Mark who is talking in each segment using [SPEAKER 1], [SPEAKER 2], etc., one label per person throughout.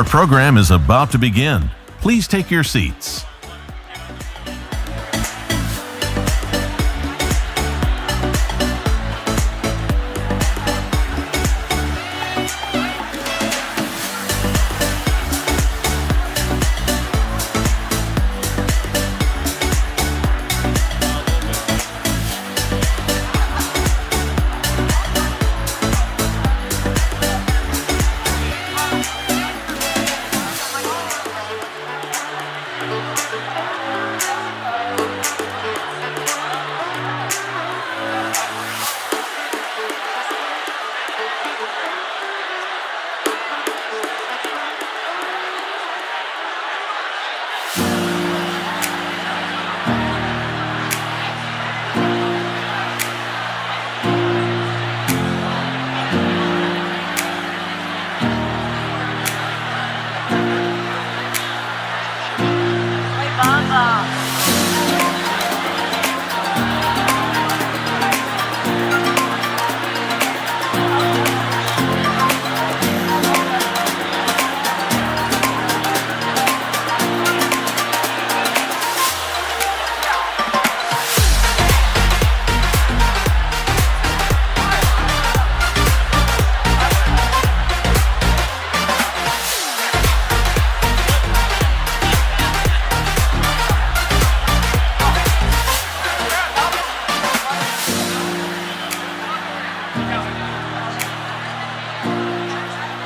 [SPEAKER 1] Our program is about to begin. Please take your seats.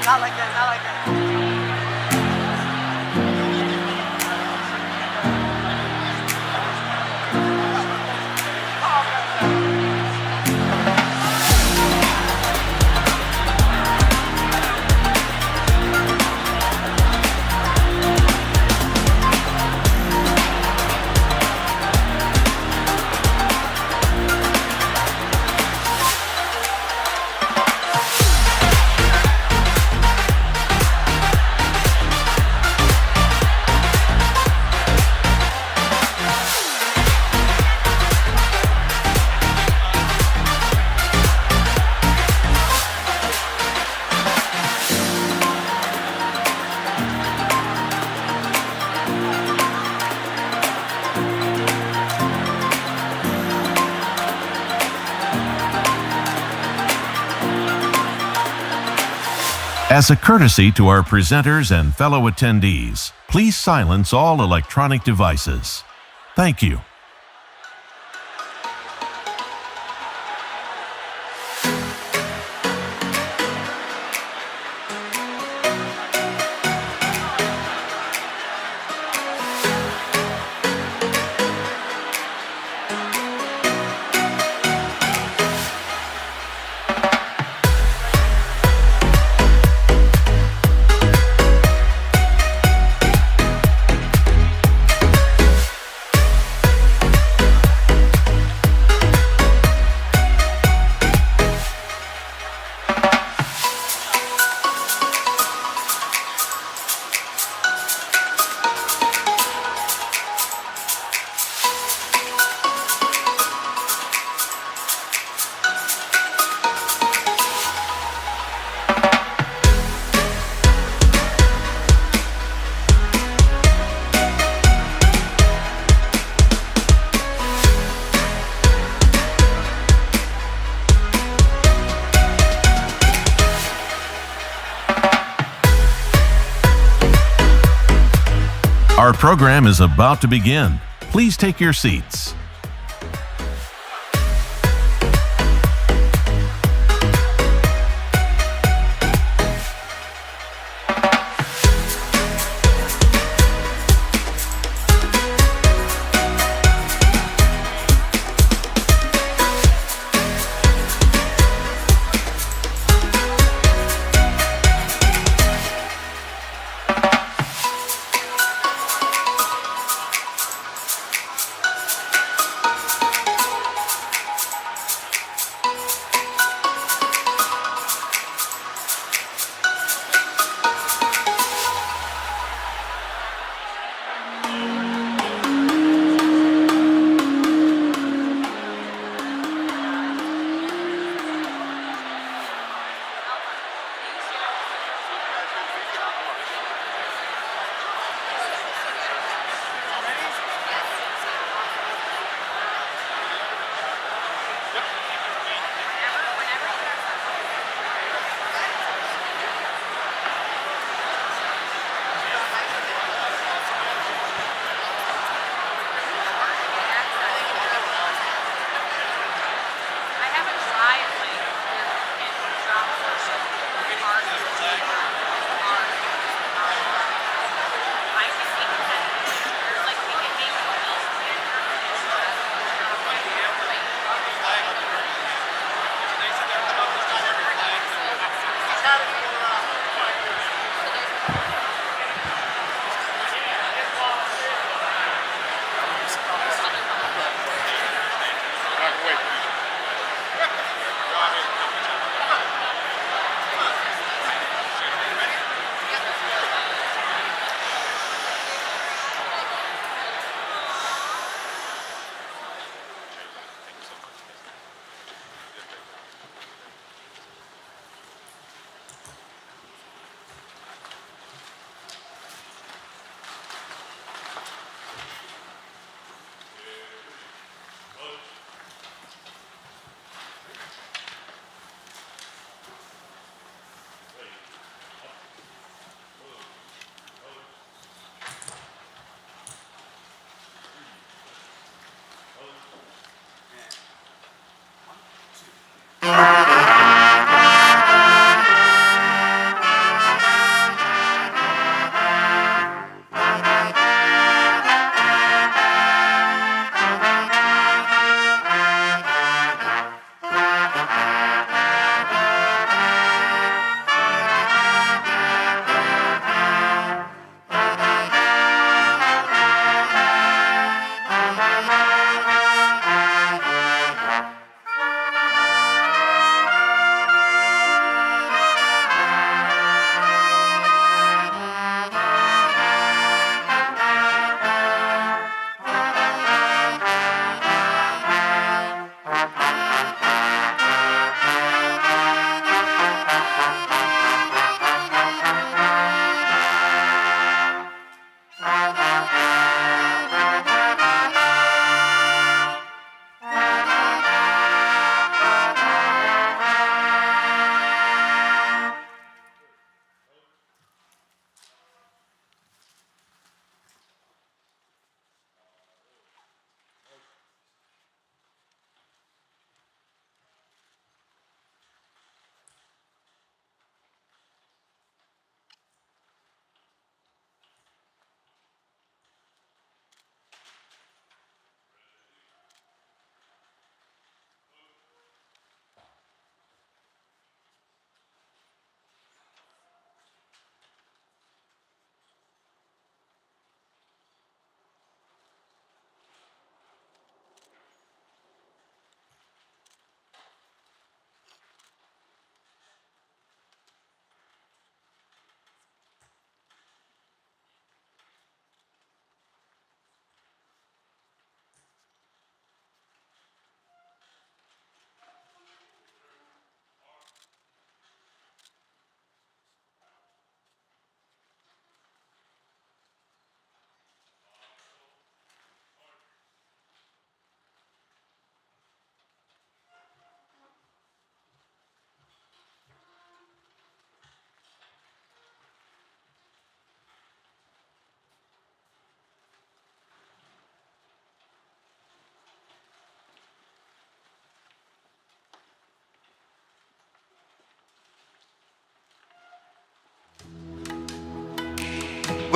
[SPEAKER 2] Not like that, not like that.
[SPEAKER 1] As a courtesy to our presenters and fellow attendees, please silence all electronic devices. Thank you. Our program is about to begin. Please take your seats.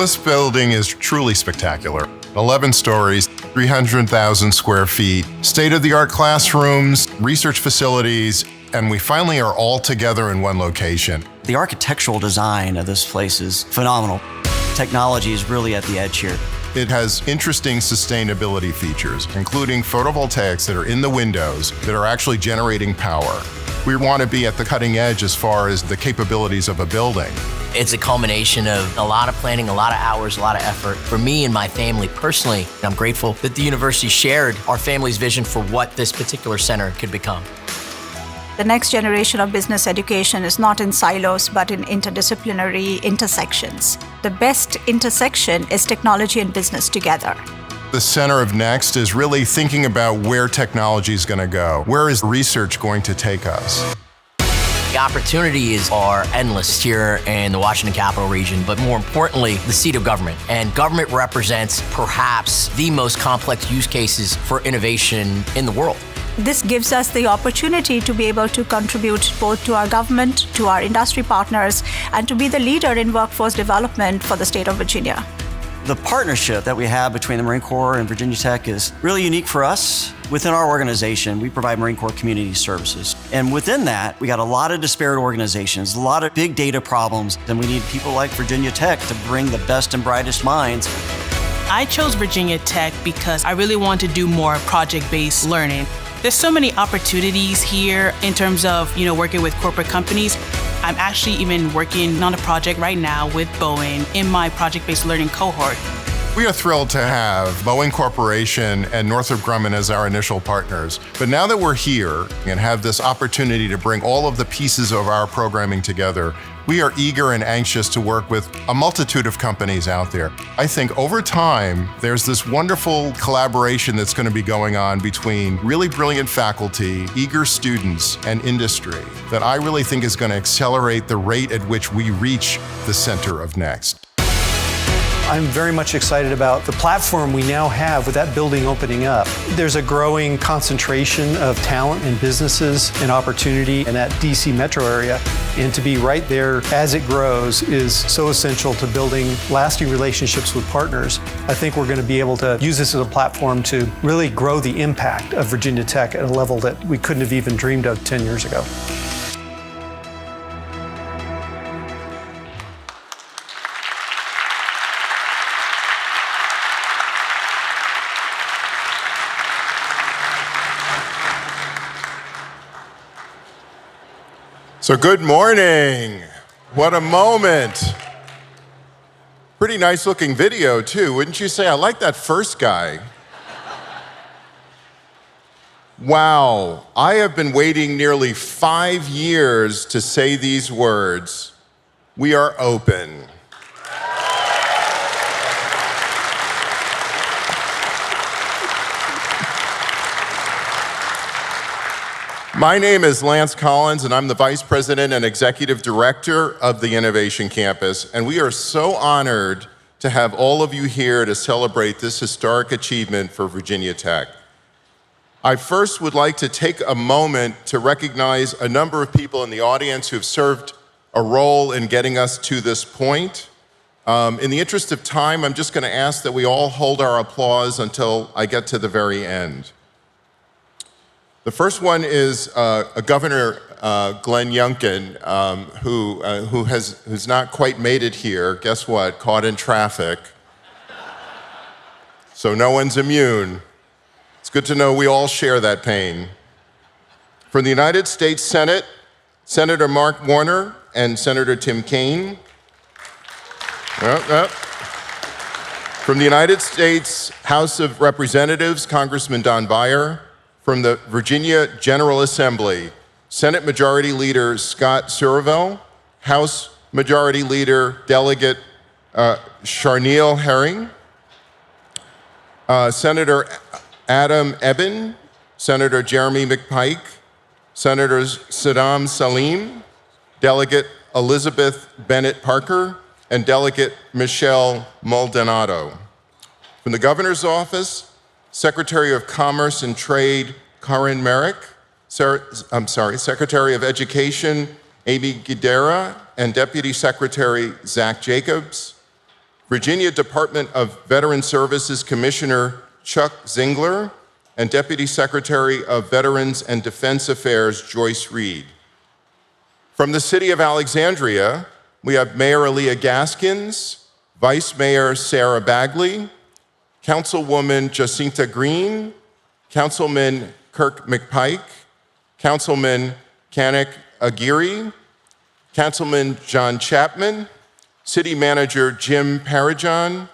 [SPEAKER 3] This building is truly spectacular. 11 stories, 300,000 square feet, state-of-the-art classrooms, research facilities, and we finally are all together in one location.
[SPEAKER 4] The architectural design of this place is phenomenal. Technology is really at the edge here.
[SPEAKER 3] It has interesting sustainability features, including photovoltaics that are in the windows that are actually generating power. We want to be at the cutting edge as far as the capabilities of a building.
[SPEAKER 5] It's a culmination of a lot of planning, a lot of hours, a lot of effort. For me and my family personally, I'm grateful that the university shared our family's vision for what this particular center could become.
[SPEAKER 6] The next generation of business education is not in silos, but in interdisciplinary intersections. The best intersection is technology and business together.
[SPEAKER 3] The center of Next is really thinking about where technology is going to go. Where is research going to take us?
[SPEAKER 5] The opportunities are endless here in the Washington Capital Region, but more importantly, the seat of government. And government represents perhaps the most complex use cases for innovation in the world.
[SPEAKER 6] This gives us the opportunity to be able to contribute both to our government, to our industry partners, and to be the leader in workforce development for the state of Virginia.
[SPEAKER 4] The partnership that we have between the Marine Corps and Virginia Tech is really unique for us. Within our organization, we provide Marine Corps community services. And within that, we got a lot of disparate organizations, a lot of big data problems, and we need people like Virginia Tech to bring the best and brightest minds.
[SPEAKER 7] I chose Virginia Tech because I really want to do more project-based learning. There's so many opportunities here in terms of, working with corporate companies. I'm actually even working on a project right now with Boeing in my project-based learning cohort.
[SPEAKER 3] We are thrilled to have Boeing Corporation and Northrop Grumman as our initial partners. But now that we're here and have this opportunity to bring all of the pieces of our programming together, we are eager and anxious to work with a multitude of companies out there. I think over time, there's this wonderful collaboration that's going to be going on between really brilliant faculty, eager students, and industry that I really think is going to accelerate the rate at which we reach the center of Next.
[SPEAKER 8] I'm very much excited about the platform we now have with that building opening up. There's a growing concentration of talent and businesses and opportunity in that DC metro area. And to be right there as it grows is so essential to building lasting relationships with partners. I think we're going to be able to use this as a platform to really grow the impact of Virginia Tech at a level that we couldn't have even dreamed of 10 years ago.
[SPEAKER 3] So good morning. What a moment. Pretty nice looking video too, wouldn't you say? I like that first guy. Wow, I have been waiting nearly 5 years to say these words. We are open. My name is Lance Collins, and I'm the Vice President and Executive Director of the Innovation Campus, and we are so honored to have all of you here to celebrate this historic achievement for Virginia Tech. I first would like to take a moment to recognize a number of people in the audience who have served a role in getting us to this point. In the interest of time, I'm just going to ask that we all hold our applause until I get to the very end. The first one is Governor Glenn Youngkin, who's not quite made it here. Guess what? Caught in traffic. So no one's immune. It's good to know we all share that pain. From the United States Senate, Senator Mark Warner and Senator Tim Kaine. From the United States House of Representatives, Congressman Don Beyer. From the Virginia General Assembly, Senate Majority Leader Scott Surville, House Majority Leader Delegate Charneil Herring, Senator Adam Ebbin, Senator Jeremy McPike, Senators Saddam Salim, Delegate Elizabeth Bennett Parker, and Delegate Michelle Maldonado. From the Governor's Office, Secretary of Commerce and Trade Karin Merrick, Secretary of Education Amy Guidera, and Deputy Secretary Zach Jacobs. Virginia Department of Veteran Services Commissioner Chuck Zingler, and Deputy Secretary of Veterans and Defense Affairs Joyce Reed. From the city of Alexandria, we have Mayor Aaliyah Gaskins, Vice Mayor Sarah Bagley, Councilwoman Jacinta Green, Councilman Kirk McPike, Councilman Kanik Aguirre, Councilman John Chapman, City Manager Jim Parajan,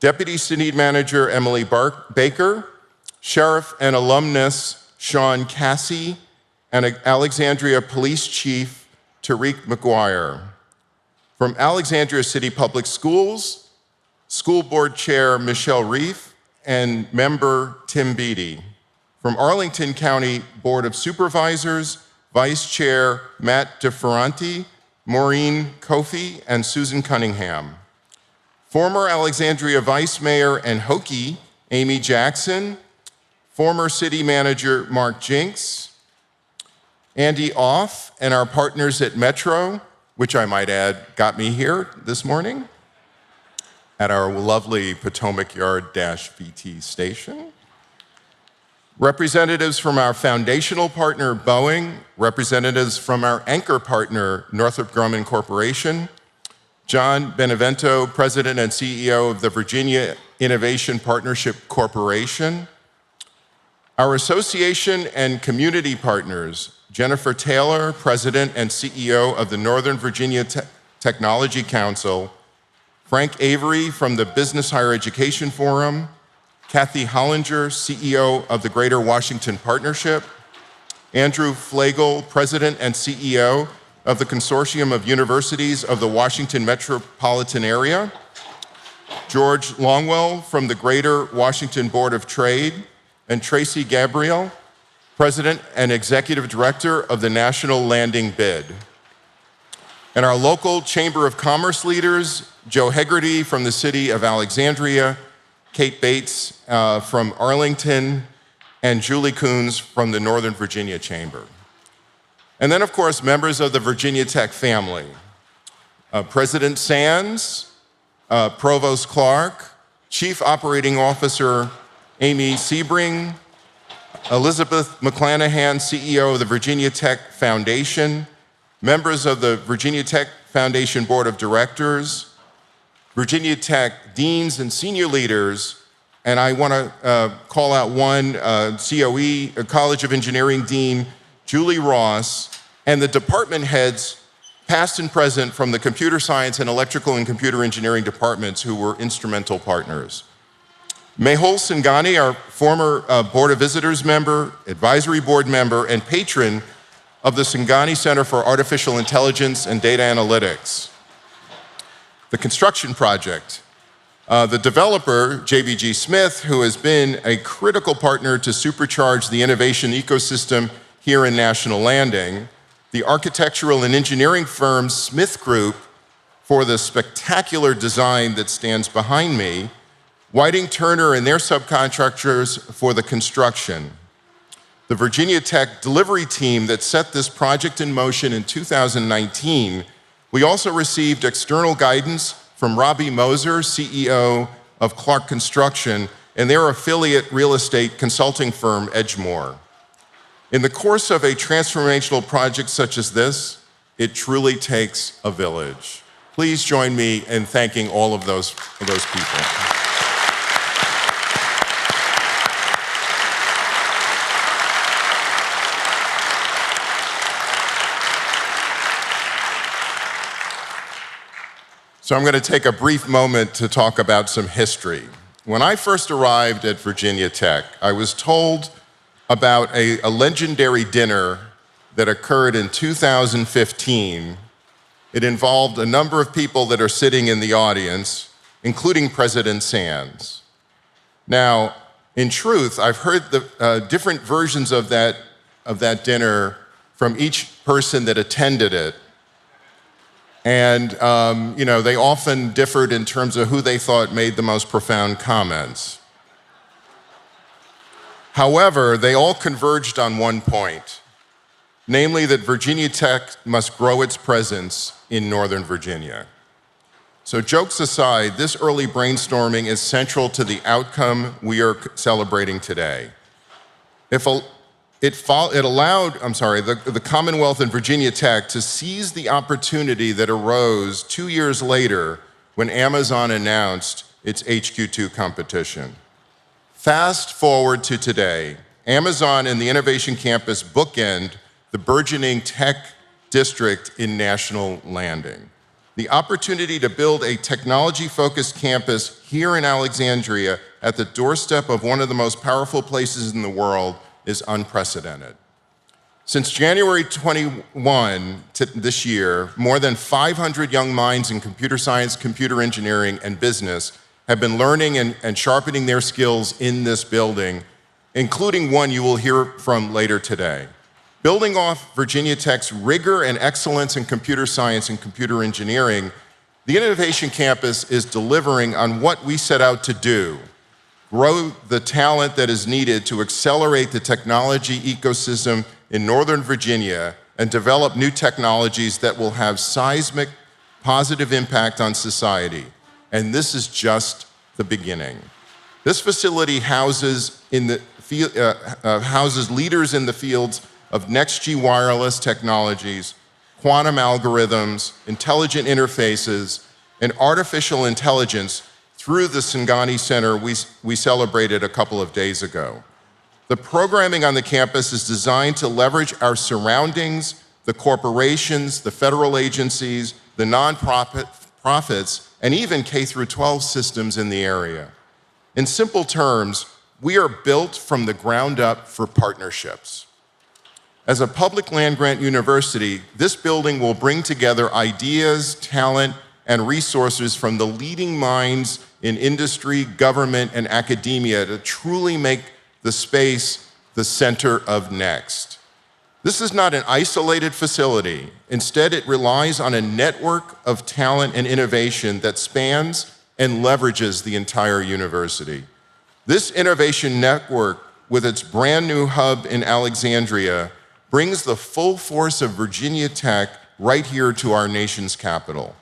[SPEAKER 3] Deputy City Manager Emily Baker, Sheriff and alumnus Sean Cassie, and Alexandria Police Chief Tariq McGuire. From Alexandria City Public Schools, School Board Chair Michelle Reif and Member Tim Beatty. From Arlington County Board of Supervisors, Vice Chair Matt DeFerranti, Maureen Kofi, and Susan Cunningham. Former Alexandria Vice Mayor and Hokie, Amy Jackson, former City Manager Mark Jinks, Andy Off, and our partners at Metro, which I might add got me here this morning at our lovely Potomac Yard-VT station. Representatives from our foundational partner, Boeing, representatives from our anchor partner, Northrop Grumman Corporation, John Benevento, President and CEO of the Virginia Innovation Partnership Corporation, our association and community partners, Jennifer Taylor, President and CEO of the Northern Virginia Technology Council, Frank Avery from the Business Higher Education Forum, Kathy Hollinger, CEO of the Greater Washington Partnership, Andrew Flagel, President and CEO of the Consortium of Universities of the Washington Metropolitan Area, George Longwell from the Greater Washington Board of Trade, and Tracy Gabriel, President and Executive Director of the National Landing Bid. And our local Chamber of Commerce leaders, Joe Hegarty from the city of Alexandria, Kate Bates from Arlington, and Julie Coons from the Northern Virginia Chamber. And then, of course, members of the Virginia Tech family. President Sands, Provost Clark, Chief Operating Officer Amy Sebring, Elizabeth McClanahan, CEO of the Virginia Tech Foundation, members of the Virginia Tech Foundation Board of Directors, Virginia Tech deans and senior leaders, and I want to call out one, COE, College of Engineering Dean Julie Ross, and the department heads, past and present, from the computer science and electrical and computer engineering departments who were instrumental partners. Mehul Singhani, our former Board of Visitors member, advisory board member, and patron of the Singhani Center for Artificial Intelligence and Data Analytics. The construction project. The developer, JBG Smith, who has been a critical partner to supercharge the innovation ecosystem here in National Landing. The architectural and engineering firm Smith Group for the spectacular design that stands behind me. Whiting Turner and their subcontractors for the construction. The Virginia Tech delivery team that set this project in motion in 2019. We also received external guidance from Robbie Moser, CEO of Clark Construction, and their affiliate real estate consulting firm, Edgemore. In the course of a transformational project such as this, it truly takes a village. Please join me in thanking all of those people. So I'm going to take a brief moment to talk about some history. When I first arrived at Virginia Tech, I was told about a legendary dinner that occurred in 2015. It involved a number of people that are sitting in the audience, including President Sands. Now, in truth, I've heard the different versions of that dinner from each person that attended it. And they often differed in terms of who they thought made the most profound comments. However, they all converged on one point, namely that Virginia Tech must grow its presence in Northern Virginia. So jokes aside, this early brainstorming is central to the outcome we are celebrating today. It allowed the Commonwealth and Virginia Tech to seize the opportunity that arose 2 years later when Amazon announced its HQ2 competition. Fast forward to today, Amazon and the Innovation Campus bookend the burgeoning tech district in National Landing. The opportunity to build a technology-focused campus here in Alexandria at the doorstep of one of the most powerful places in the world is unprecedented. Since January 21 this year, more than 500 young minds in computer science, computer engineering, and business have been learning and sharpening their skills in this building, including one you will hear from later today. Building off Virginia Tech's rigor and excellence in computer science and computer engineering, the Innovation Campus is delivering on what we set out to do: grow the talent that is needed to accelerate the technology ecosystem in Northern Virginia and develop new technologies that will have seismic positive impact on society. And this is just the beginning. This facility houses leaders in the fields of next-G wireless technologies, quantum algorithms, intelligent interfaces, and artificial intelligence through the Singani Center we celebrated a couple of days ago. The programming on the campus is designed to leverage our surroundings, the corporations, the federal agencies, the nonprofits, and even K-12 systems in the area. In simple terms, we are built from the ground up for partnerships. As a public land-grant university, this building will bring together ideas, talent, and resources from the leading minds in industry, government, and academia to truly make the space the center of next. This is not an isolated facility. Instead, it relies on a network of talent and innovation that spans and leverages the entire university. This innovation network, with its brand new hub in Alexandria, brings the full force of Virginia Tech right here to our nation's capital.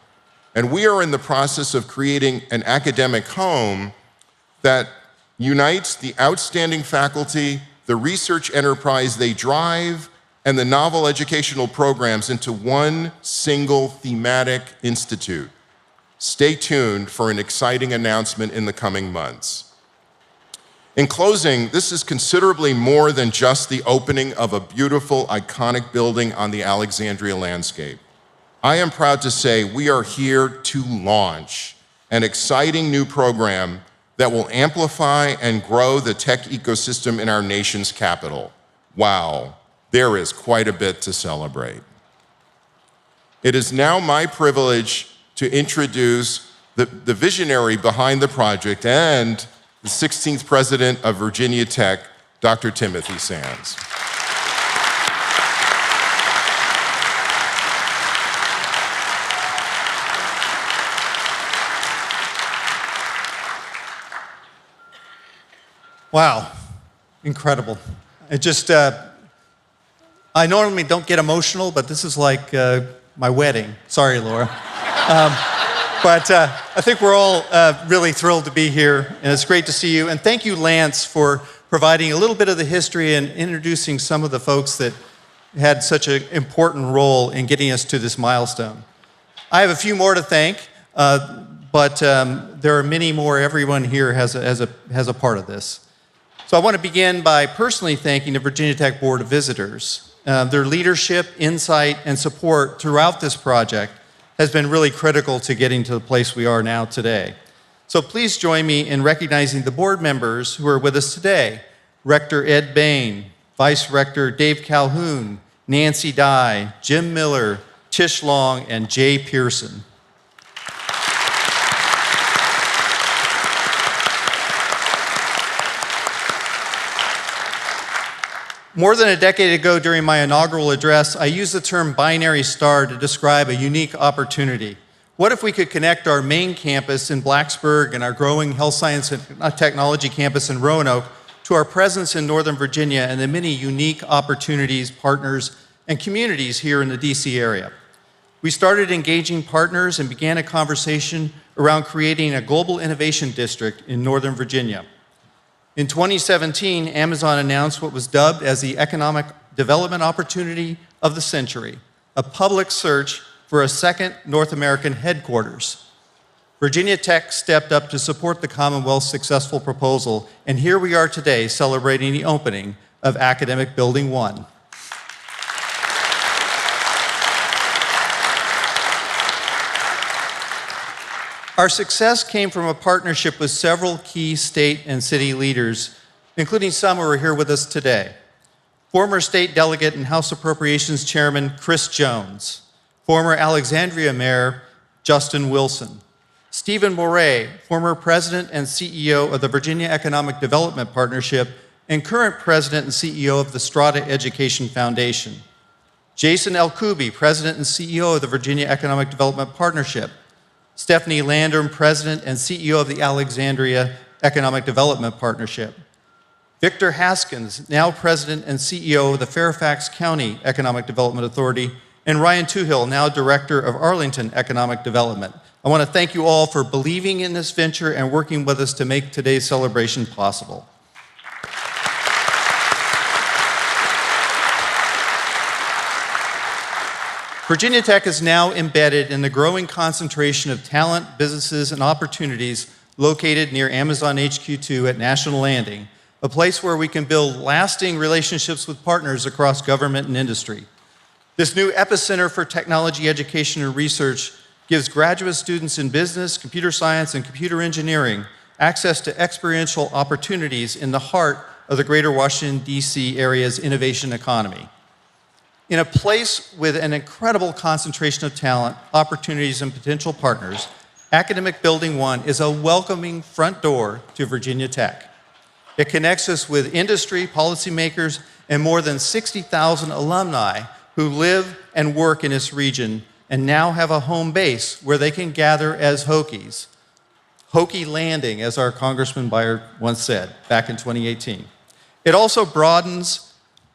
[SPEAKER 3] And we are in the process of creating an academic home that unites the outstanding faculty, the research enterprise they drive, and the novel educational programs into one single thematic institute. Stay tuned for an exciting announcement in the coming months. In closing, this is considerably more than just the opening of a beautiful, iconic building on the Alexandria landscape. I am proud to say we are here to launch an exciting new program that will amplify and grow the tech ecosystem in our nation's capital. Wow, there is quite a bit to celebrate. It is now my privilege to introduce the visionary behind the project and the 16th president of Virginia Tech, Dr. Timothy Sands.
[SPEAKER 9] Wow, incredible. It just, I normally don't get emotional, but this is like my wedding. Sorry, Laura. But I think we're all really thrilled to be here, and it's great to see you. And thank you, Lance, for providing a little bit of the history and introducing some of the folks that had such an important role in getting us to this milestone. I have a few more to thank, but there are many more. Everyone here has a part of this. So I want to begin by personally thanking the Virginia Tech Board of Visitors. Their leadership, insight, and support throughout this project has been really critical to getting to the place we are now today. So please join me in recognizing the board members who are with us today: Rector Ed Bain, Vice Rector Dave Calhoun, Nancy Dye, Jim Miller, Tish Long, and Jay Pearson. More than a decade ago, during my inaugural address, I used the term binary star to describe a unique opportunity. What if we could connect our main campus in Blacksburg and our growing health science and technology campus in Roanoke to our presence in Northern Virginia and the many unique opportunities, partners, and communities here in the DC area? we started engaging partners and began a conversation around creating a global innovation district in Northern Virginia. In 2017, Amazon announced what was dubbed as the Economic Development Opportunity of the Century, a public search for a second North American headquarters. Virginia Tech stepped up to support the Commonwealth's successful proposal, and here we are today celebrating the opening of Academic Building 1. Our success came from a partnership with several key state and city leaders, including some who are here with us today. Former state delegate and House Appropriations Chairman Chris Jones, former Alexandria Mayor Justin Wilson, Stephen Moret, former president and CEO of the Virginia Economic Development Partnership and current president and CEO of the Strata Education Foundation, Jason Elkoubi, president and CEO of the Virginia Economic Development Partnership, Stephanie Landrum, president and CEO of the Alexandria Economic Development Partnership, Victor Haskins, now president and CEO of the Fairfax County Economic Development Authority, and Ryan Toohill, now director of Arlington Economic Development. I want to thank you all for believing in this venture and working with us to make today's celebration possible. Virginia Tech is now embedded in the growing concentration of talent, businesses, and opportunities located near Amazon HQ2 at National Landing, a place where we can build lasting relationships with partners across government and industry. This new epicenter for technology education and research gives graduate students in business, computer science, and computer engineering access to experiential opportunities in the heart of the greater Washington, D.C. area's innovation economy. In a place with an incredible concentration of talent, opportunities, and potential partners, Academic Building 1 is a welcoming front door to Virginia Tech. It connects us with industry, policymakers, and more than 60,000 alumni who live and work in this region and now have a home base where they can gather as Hokies. Hokie Landing, as our Congressman Byer once said back in 2018. It also broadens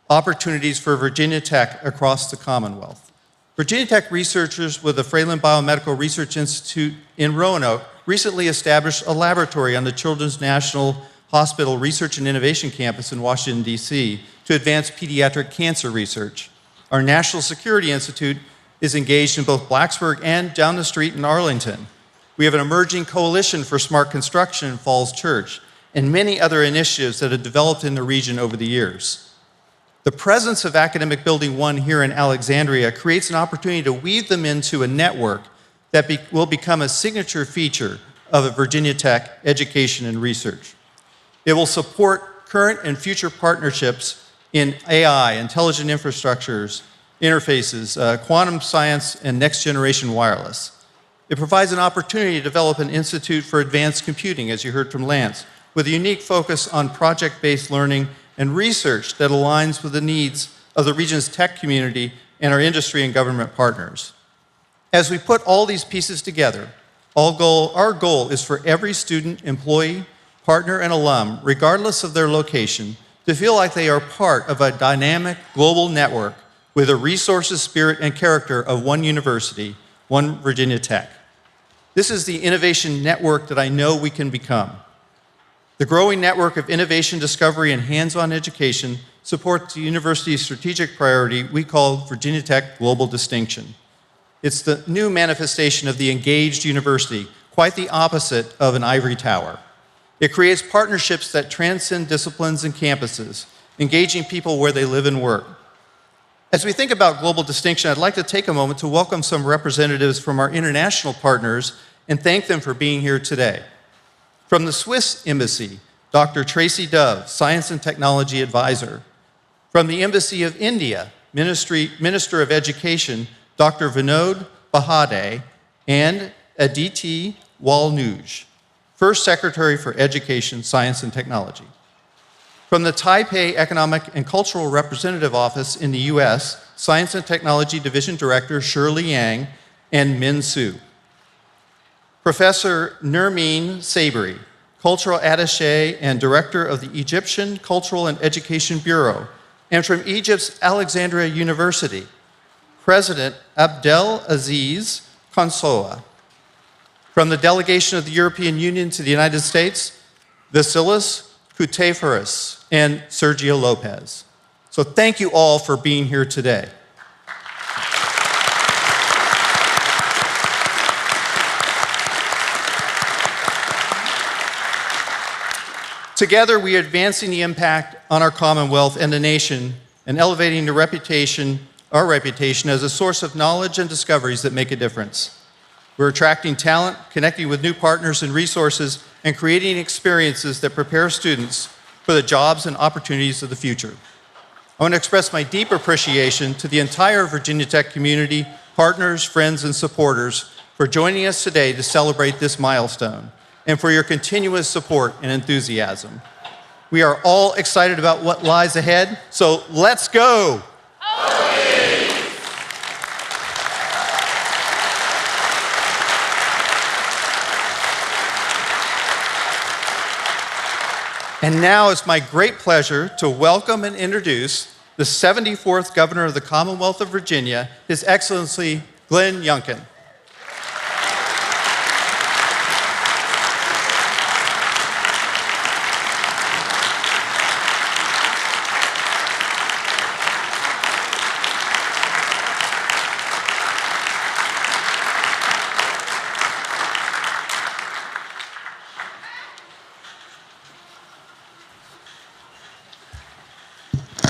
[SPEAKER 9] opportunities for Virginia Tech across the Commonwealth. Virginia Tech researchers with the Fralin Biomedical Research Institute in Roanoke recently established a laboratory on the Children's National Hospital Research and Innovation Campus in Washington, D.C. to advance pediatric cancer research. Our National Security Institute is engaged in both Blacksburg and down the street in Arlington. We have an emerging coalition for smart construction in Falls Church and many other initiatives that have developed in the region over the years. The presence of Academic Building 1 here in Alexandria creates an opportunity to weave them into a network that will become a signature feature of a Virginia Tech education and research. It will support current and future partnerships in AI, intelligent infrastructures, interfaces, quantum science, and next-generation wireless. It provides an opportunity to develop an institute for advanced computing, as you heard from Lance, with a unique focus on project-based learning and research that aligns with the needs of the region's tech community and our industry and government partners. As we put all these pieces together, our goal is for every student, employee, partner, and alum, regardless of their location, to feel like they are part of a dynamic global network with the resources, spirit, and character of one university, one Virginia Tech. This is the innovation network that I know we can become. The growing network of innovation, discovery, and hands-on education supports the university's strategic priority we call Virginia Tech Global Distinction. It's the new manifestation of the engaged university, quite the opposite of an ivory tower. It creates partnerships that transcend disciplines and campuses, engaging people where they live and work. As we think about global distinction, I'd like to take a moment to welcome some representatives from our international partners and thank them for being here today. From the Swiss Embassy, Dr. Tracy Dove, Science and Technology Advisor. From the Embassy of India, Minister of Education, Dr. Vinod Bahade, and Aditi Walnuj, First Secretary for Education, Science and Technology. From the Taipei Economic and Cultural Representative Office in the U.S., Science and Technology Division Director Shirley Yang and Min Su. Professor Nermeen Sabri, Cultural Attaché and Director of the Egyptian Cultural and Education Bureau, and from Egypt's Alexandria University, President Abdel Aziz Konsoa. From the delegation of the European Union to the United States, Vasilis Kouteferis and Sergio Lopez. So thank you all for being here today. Together, we are advancing the impact on our Commonwealth and the nation and elevating our reputation as a source of knowledge and discoveries that make a difference. We're attracting talent, connecting with new partners and resources, and creating experiences that prepare students for the jobs and opportunities of the future. I want to express my deep appreciation to the entire Virginia Tech community, partners, friends, and supporters for joining us today to celebrate this milestone, and for your continuous support and enthusiasm. We are all excited about what lies ahead, so let's go! And now it's my great pleasure to welcome and introduce the 74th Governor of the Commonwealth of Virginia, His Excellency Glenn Youngkin.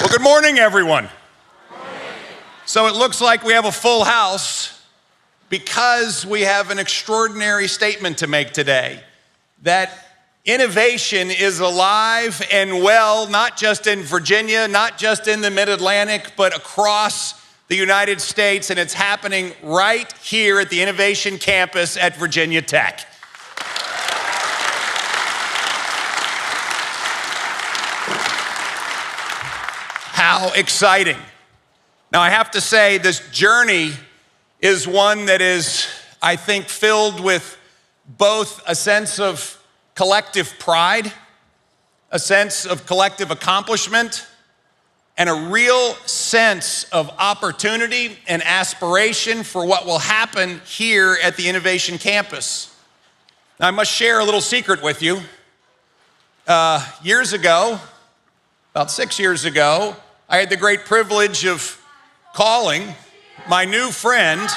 [SPEAKER 10] Good morning, everyone. So it looks like we have a full house because we have an extraordinary statement to make today, that innovation is alive and well, not just in Virginia, not just in the Mid-Atlantic, but across the United States, and it's happening right here at the Innovation Campus at Virginia Tech. How exciting. Now, I have to say, this journey is one that is, I think, filled with both a sense of collective pride, a sense of collective accomplishment, and a real sense of opportunity and aspiration for what will happen here at the Innovation Campus. Now, I must share a little secret with you. Years ago, about 6 years ago, I had the great privilege of calling my new friend,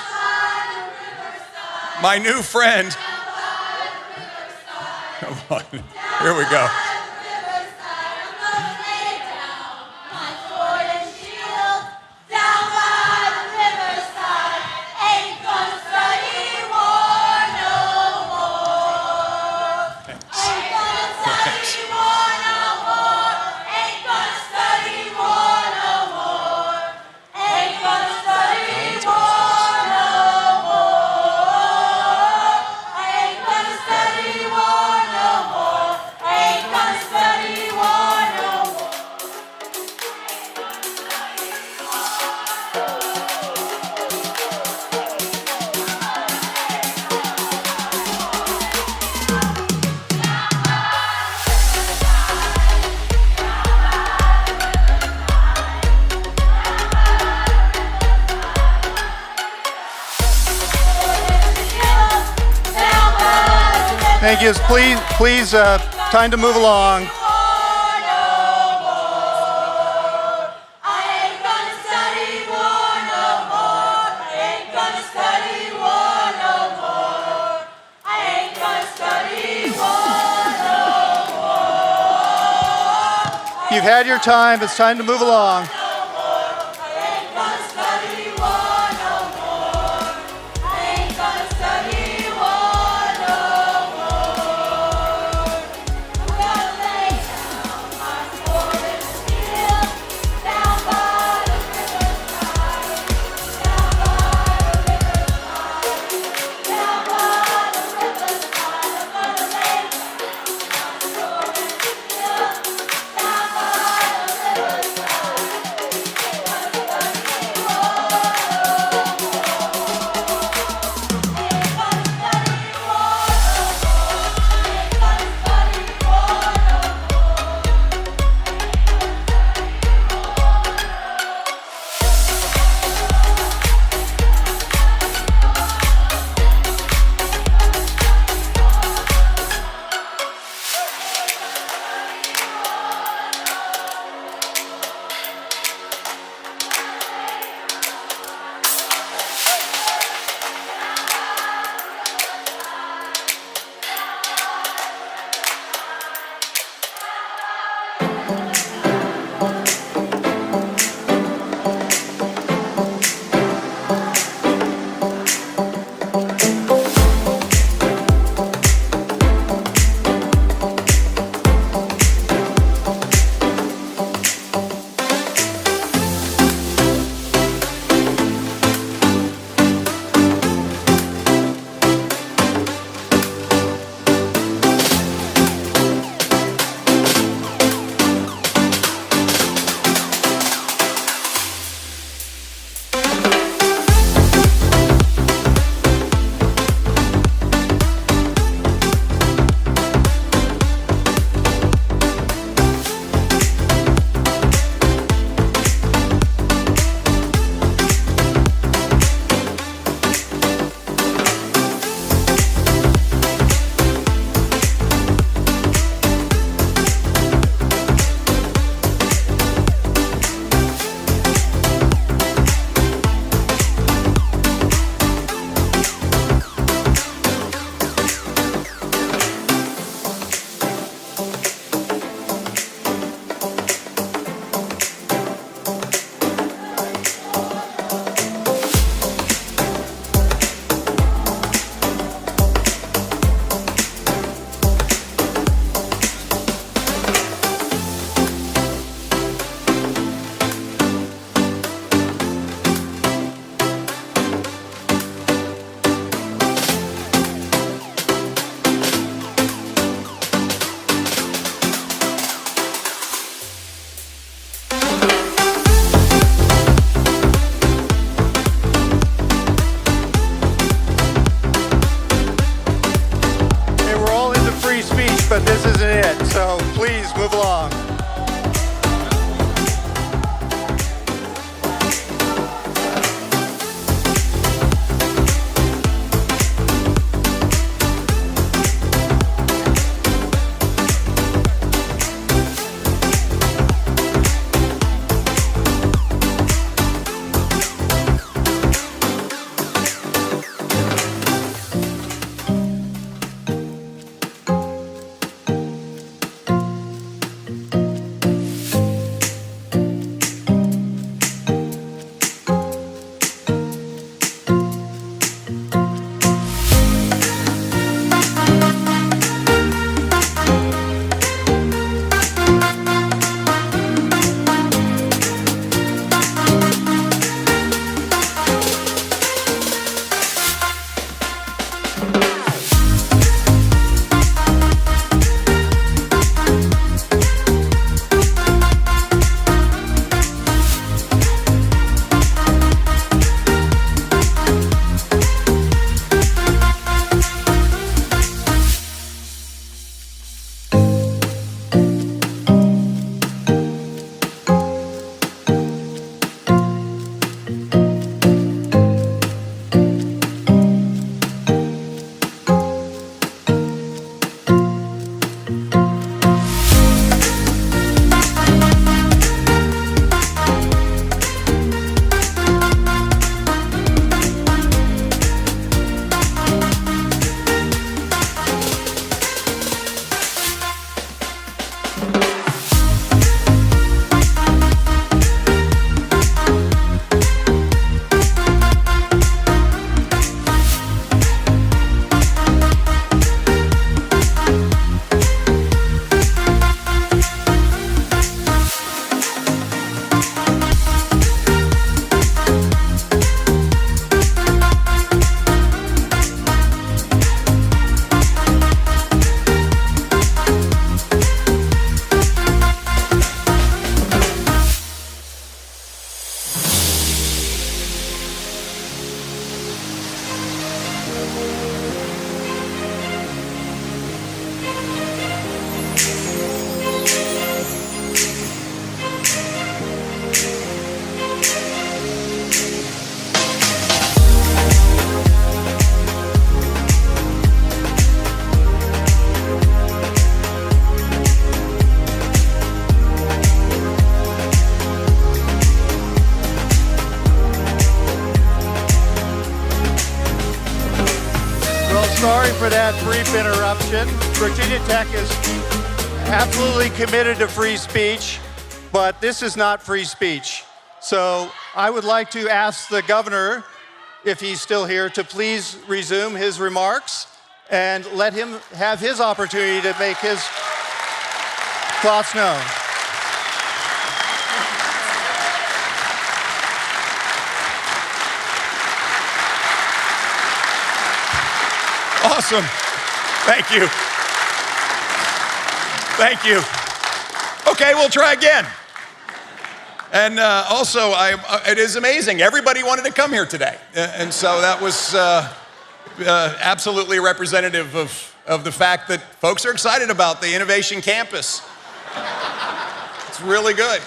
[SPEAKER 10] come on, here we go.
[SPEAKER 9] Thank you. Please, time to move along. You've had your time. It's time to move along. for that brief interruption. Virginia Tech is absolutely committed to free speech, but this is not free speech. So I would like to ask the governor, if he's still here, to please resume his remarks and let him have his opportunity to make his thoughts known.
[SPEAKER 10] Awesome. Thank you. Thank you. Okay, we'll try again. And also, it is amazing. Everybody wanted to come here today. And so that was absolutely representative of the fact that folks are excited about the Innovation Campus. It's really good.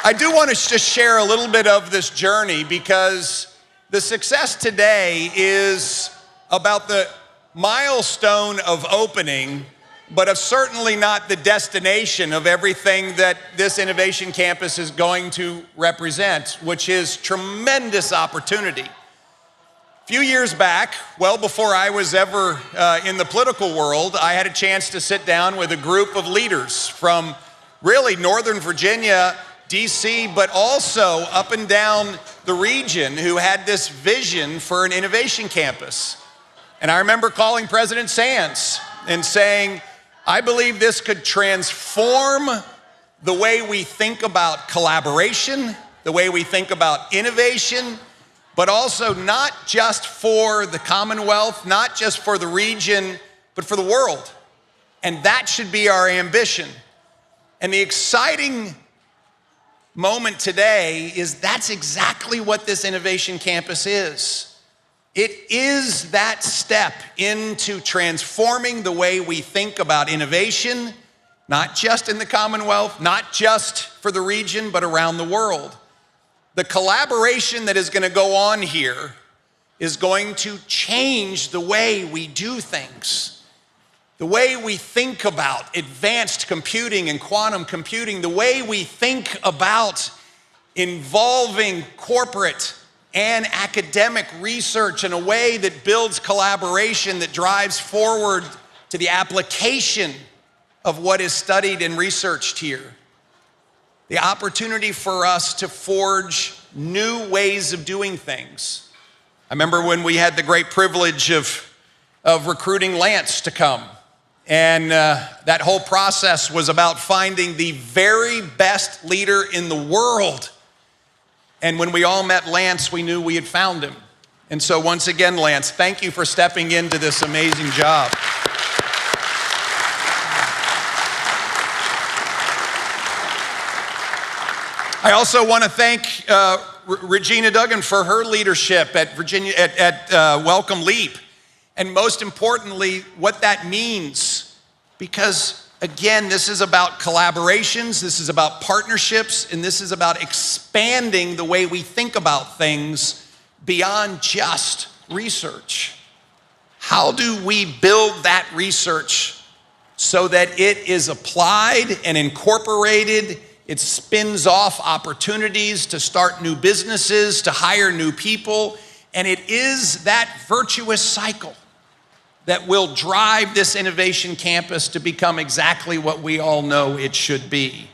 [SPEAKER 10] I do want to just share a little bit of this journey because the success today is about the milestone of opening, but of certainly not the destination of everything that this Innovation Campus is going to represent, which is tremendous opportunity. A few years back, well before I was ever in the political world, I had a chance to sit down with a group of leaders from really Northern Virginia, DC, but also up and down the region who had this vision for an innovation campus. And I remember calling President Sands and saying, I believe this could transform the way we think about collaboration, the way we think about innovation, but also not just for the Commonwealth, not just for the region, but for the world. And that should be our ambition. And the exciting moment today is that's exactly what this Innovation Campus is. It is that step into transforming the way we think about innovation, not just in the Commonwealth, not just for the region, but around the world. The collaboration that is going to go on here is going to change the way we do things. The way we think about advanced computing and quantum computing, the way we think about involving corporate and academic research in a way that builds collaboration, that drives forward to the application of what is studied and researched here. The opportunity for us to forge new ways of doing things. I remember when we had the great privilege of recruiting Lance to come. And that whole process was about finding the very best leader in the world. And when we all met Lance, we knew we had found him. And so once again, Lance, thank you for stepping into this amazing job. I also want to thank Regina Duggan for her leadership at Welcome Leap. And most importantly, what that means, because again, this is about collaborations, this is about partnerships, and this is about expanding the way we think about things beyond just research. How do we build that research so that it is applied and incorporated? It spins off opportunities to start new businesses, to hire new people, and it is that virtuous cycle that will drive this Innovation Campus to become exactly what we all know it should be.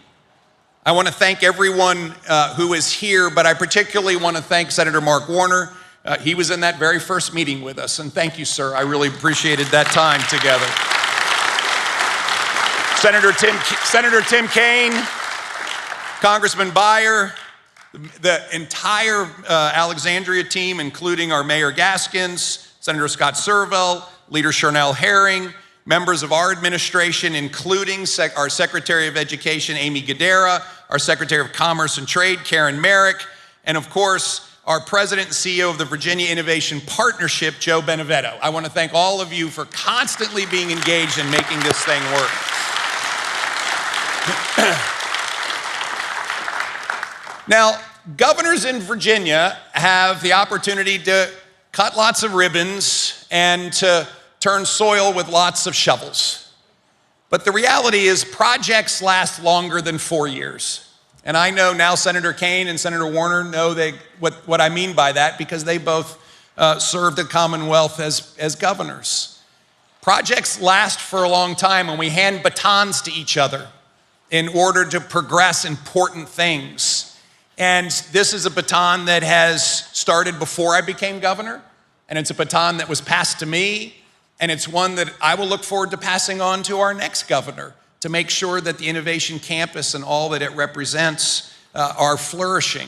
[SPEAKER 10] I want to thank everyone who is here, but I particularly want to thank Senator Mark Warner. He was in that very first meeting with us, and thank you, sir. I really appreciated that time together. Senator Tim Kaine, Congressman Beyer, the entire Alexandria team, including our Mayor Gaskins, Senator Scott Servell, Leader Charnel Herring, members of our administration, including our Secretary of Education, Amy Gadara, our Secretary of Commerce and Trade, Karen Merrick, and of course, our President and CEO of the Virginia Innovation Partnership, Joe Benevetto. I want to thank all of you for constantly being engaged in making this thing work. Now, governors in Virginia have the opportunity to cut lots of ribbons and to turn soil with lots of shovels. But the reality is projects last longer than 4 years. And I know now Senator Kaine and Senator Warner know what I mean by that, because they both served the Commonwealth as governors. Projects last for a long time, and we hand batons to each other in order to progress important things. And this is a baton that has started before I became governor, and it's a baton that was passed to me, and it's one that I will look forward to passing on to our next governor, to make sure that the Innovation Campus and all that it represents are flourishing.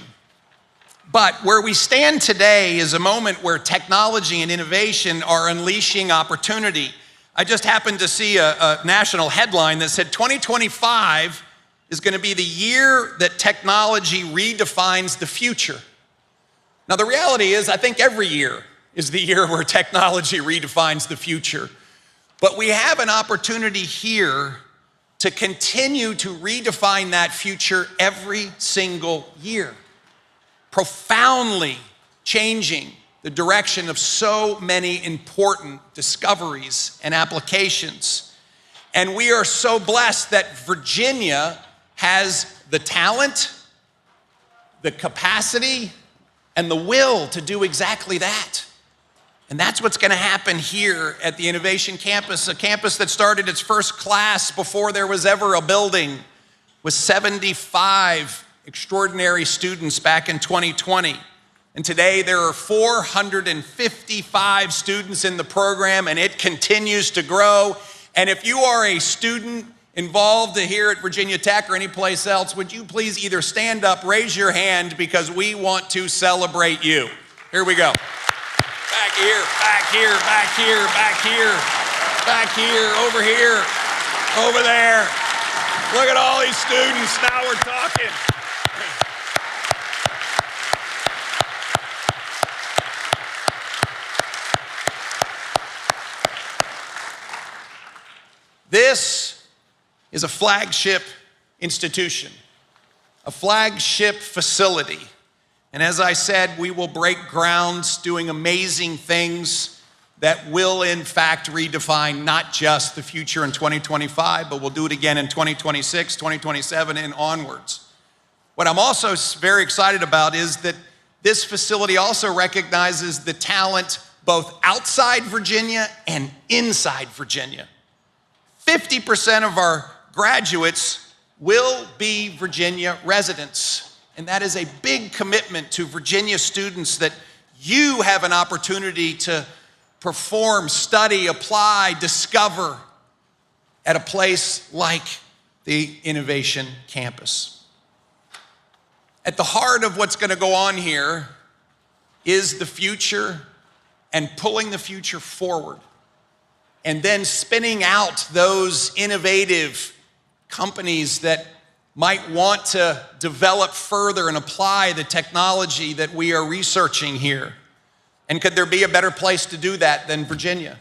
[SPEAKER 10] But where we stand today is a moment where technology and innovation are unleashing opportunity. I just happened to see a national headline that said 2025 is going to be the year that technology redefines the future. Now, the reality is, I think every year is the year where technology redefines the future. But we have an opportunity here to continue to redefine that future every single year, profoundly changing the direction of so many important discoveries and applications. And we are so blessed that Virginia has the talent, the capacity, and the will to do exactly that. And that's what's going to happen here at the Innovation Campus, a campus that started its first class before there was ever a building, with 75 extraordinary students back in 2020. And today there are 455 students in the program, and it continues to grow. And if you are a student involved here at Virginia Tech or any place else, would you please either stand up, raise your hand, because we want to celebrate you. Here we go. Back here, back here, back here, back here, back here, over here, over there. Look at all these students. Now we're talking. This is a flagship institution, a flagship facility. And as I said, we will break grounds doing amazing things that will in fact redefine not just the future in 2025, but we'll do it again in 2026, 2027, and onwards. What I'm also very excited about is that this facility also recognizes the talent both outside Virginia and inside Virginia. 50% of our graduates will be Virginia residents. And that is a big commitment to Virginia students, that you have an opportunity to perform, study, apply, discover at a place like the Innovation Campus. At the heart of what's going to go on here is the future and pulling the future forward, and then spinning out those innovative companies that might want to develop further and apply the technology that we are researching here. And could there be a better place to do that than Virginia?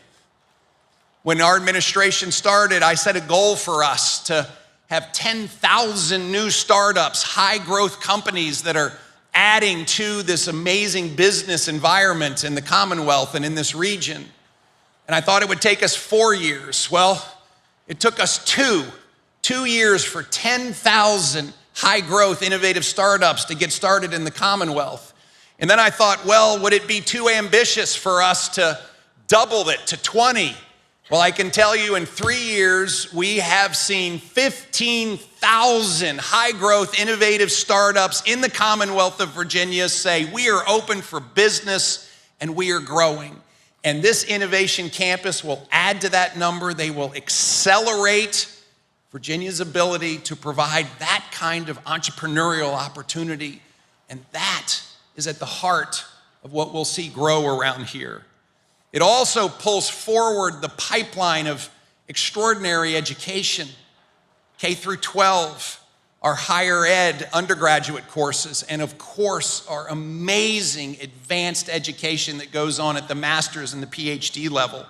[SPEAKER 10] When our administration started, I set a goal for us to have 10,000 new startups, high growth companies that are adding to this amazing business environment in the Commonwealth and in this region. And I thought it would take us 4 years. Well, it took us 2 years for 10,000 high growth, innovative startups to get started in the Commonwealth. And then I thought, well, would it be too ambitious for us to double it to 20? Well, I can tell you in 3 years, we have seen 15,000 high growth, innovative startups in the Commonwealth of Virginia say, we are open for business and we are growing. And this Innovation Campus will add to that number. They will accelerate Virginia's ability to provide that kind of entrepreneurial opportunity. And that is at the heart of what we'll see grow around here. It also pulls forward the pipeline of extraordinary education, K through 12, our higher ed undergraduate courses, and of course, our amazing advanced education that goes on at the master's and the PhD level.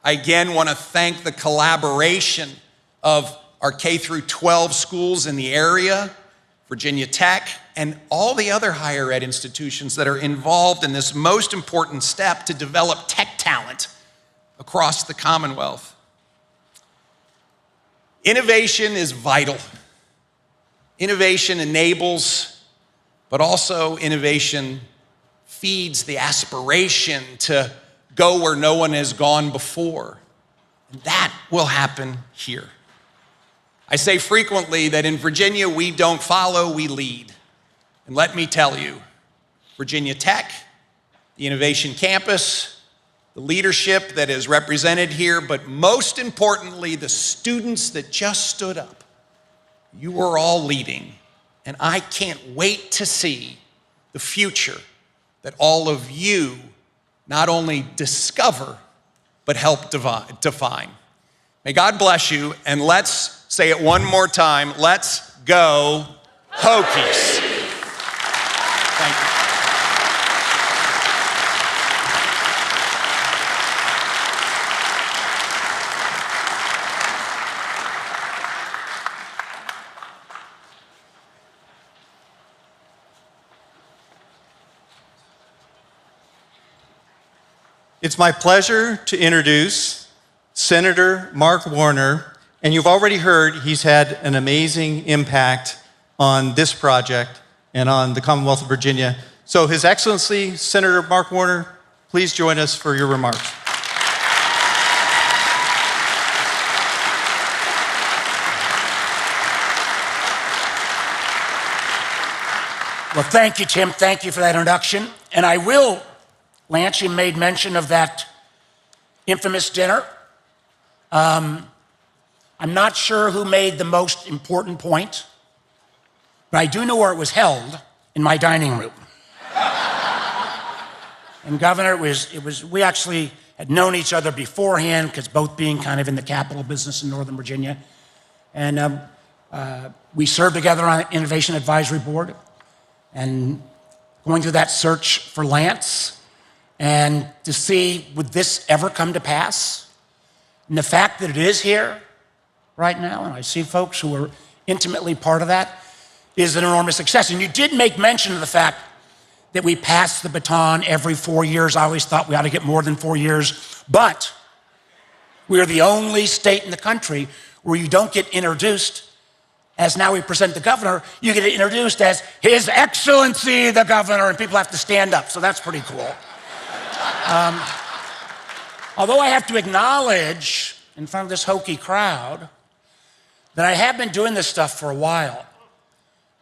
[SPEAKER 10] I again want to thank the collaboration of our K through 12 schools in the area, Virginia Tech, and all the other higher ed institutions that are involved in this most important step to develop tech talent across the Commonwealth. Innovation is vital. Innovation enables, but also innovation feeds the aspiration to go where no one has gone before. And that will happen here. I say frequently that in Virginia, we don't follow, we lead. And let me tell you, Virginia Tech, the Innovation Campus, the leadership that is represented here, but most importantly, the students that just stood up, you are all leading. And I can't wait to see the future that all of you not only discover, but help define. May God bless you, and let's say it one more time. Let's go Hokies. Thank you.
[SPEAKER 9] It's my pleasure to introduce Senator Mark Warner, and you've already heard he's had an amazing impact on this project and on the Commonwealth of Virginia. So His Excellency, Senator Mark Warner, please join us for your remarks.
[SPEAKER 11] Well, thank you, Tim. Thank you for that introduction. And I will, Lance, you made mention of that infamous dinner. I'm not sure who made the most important point, but I do know where it was held, in my dining room. And Governor, we actually had known each other beforehand, because both being kind of in the capital business in Northern Virginia. And we served together on the Innovation Advisory Board, and going through that search for Lance, and to see, would this ever come to pass? And the fact that it is here right now, and I see folks who are intimately part of that, is an enormous success. And you did make mention of the fact that we pass the baton every 4 years. I always thought we ought to get more than 4 years, but we're the only state in the country where you don't get introduced as now we present the governor, you get introduced as His Excellency the Governor, and people have to stand up, so that's pretty cool. Although I have to acknowledge in front of this Hokie crowd that I have been doing this stuff for a while,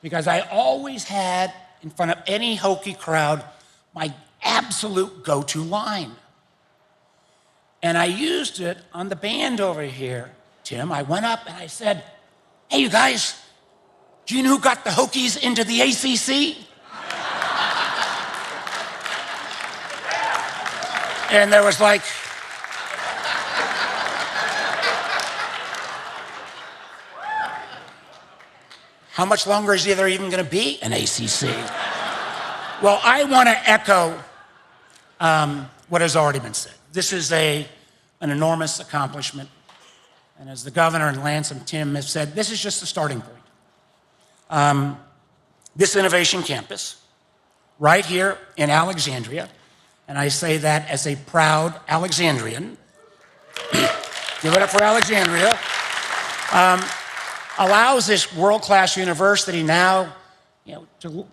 [SPEAKER 11] because I always had in front of any Hokie crowd my absolute go-to line. And I used it on the band over here, Tim. I went up and I said, "Hey, you guys, do you know who got the Hokies into the ACC?" And there was like, how much longer is there even going to be an ACC? Well, I want to echo what has already been said. This is an enormous accomplishment. And as the governor and Lance and Tim have said, this is just the starting point. This innovation campus, right here in Alexandria, and I say that as a proud Alexandrian, give it up for Alexandria, allows this world-class university now, to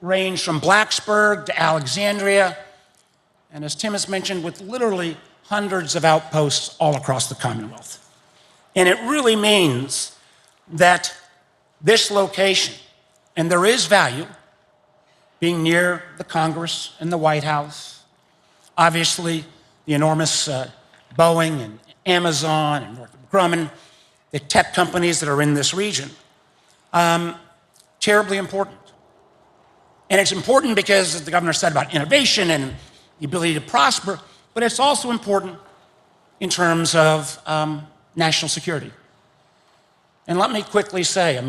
[SPEAKER 11] range from Blacksburg to Alexandria, and as Tim has mentioned, with literally hundreds of outposts all across the Commonwealth. And it really means that this location, and there is value, being near the Congress and the White House, obviously the enormous Boeing and Amazon and Northrop Grumman, the tech companies that are in this region, terribly important. And it's important because, as the governor said, about innovation and the ability to prosper, but it's also important in terms of national security. And let me quickly say,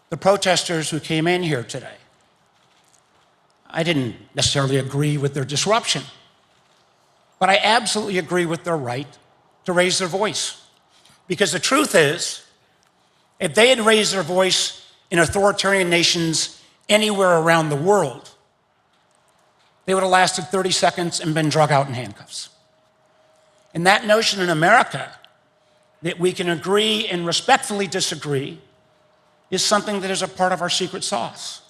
[SPEAKER 11] the protesters who came in here today, I didn't necessarily agree with their disruption, but I absolutely agree with their right to raise their voice. Because the truth is, if they had raised their voice in authoritarian nations anywhere around the world, they would have lasted 30 seconds and been drug out in handcuffs. And that notion in America that we can agree and respectfully disagree is something that is a part of our secret sauce.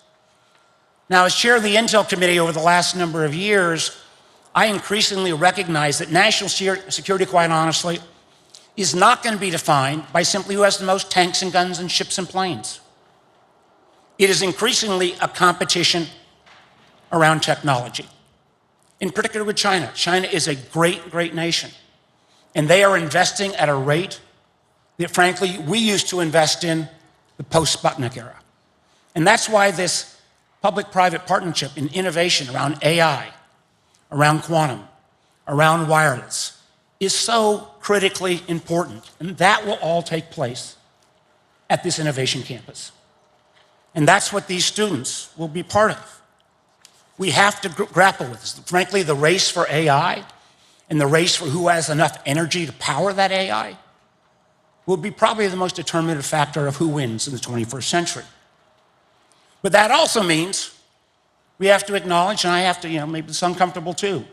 [SPEAKER 11] Now, as chair of the Intel Committee over the last number of years, I increasingly recognize that national security, quite honestly, is not going to be defined by simply who has the most tanks and guns and ships and planes. It is increasingly a competition around technology, in particular with China. China is a great, great nation, and they are investing at a rate that, frankly, we used to invest in the post-Sputnik era. And that's why this public-private partnership in innovation around AI, around quantum, around wireless, is so critically important. And that will all take place at this innovation campus. And that's what these students will be part of. We have to grapple with this. Frankly, the race for AI and the race for who has enough energy to power that AI will be probably the most determinative factor of who wins in the 21st century. But that also means we have to acknowledge, and I have to, maybe it's uncomfortable too,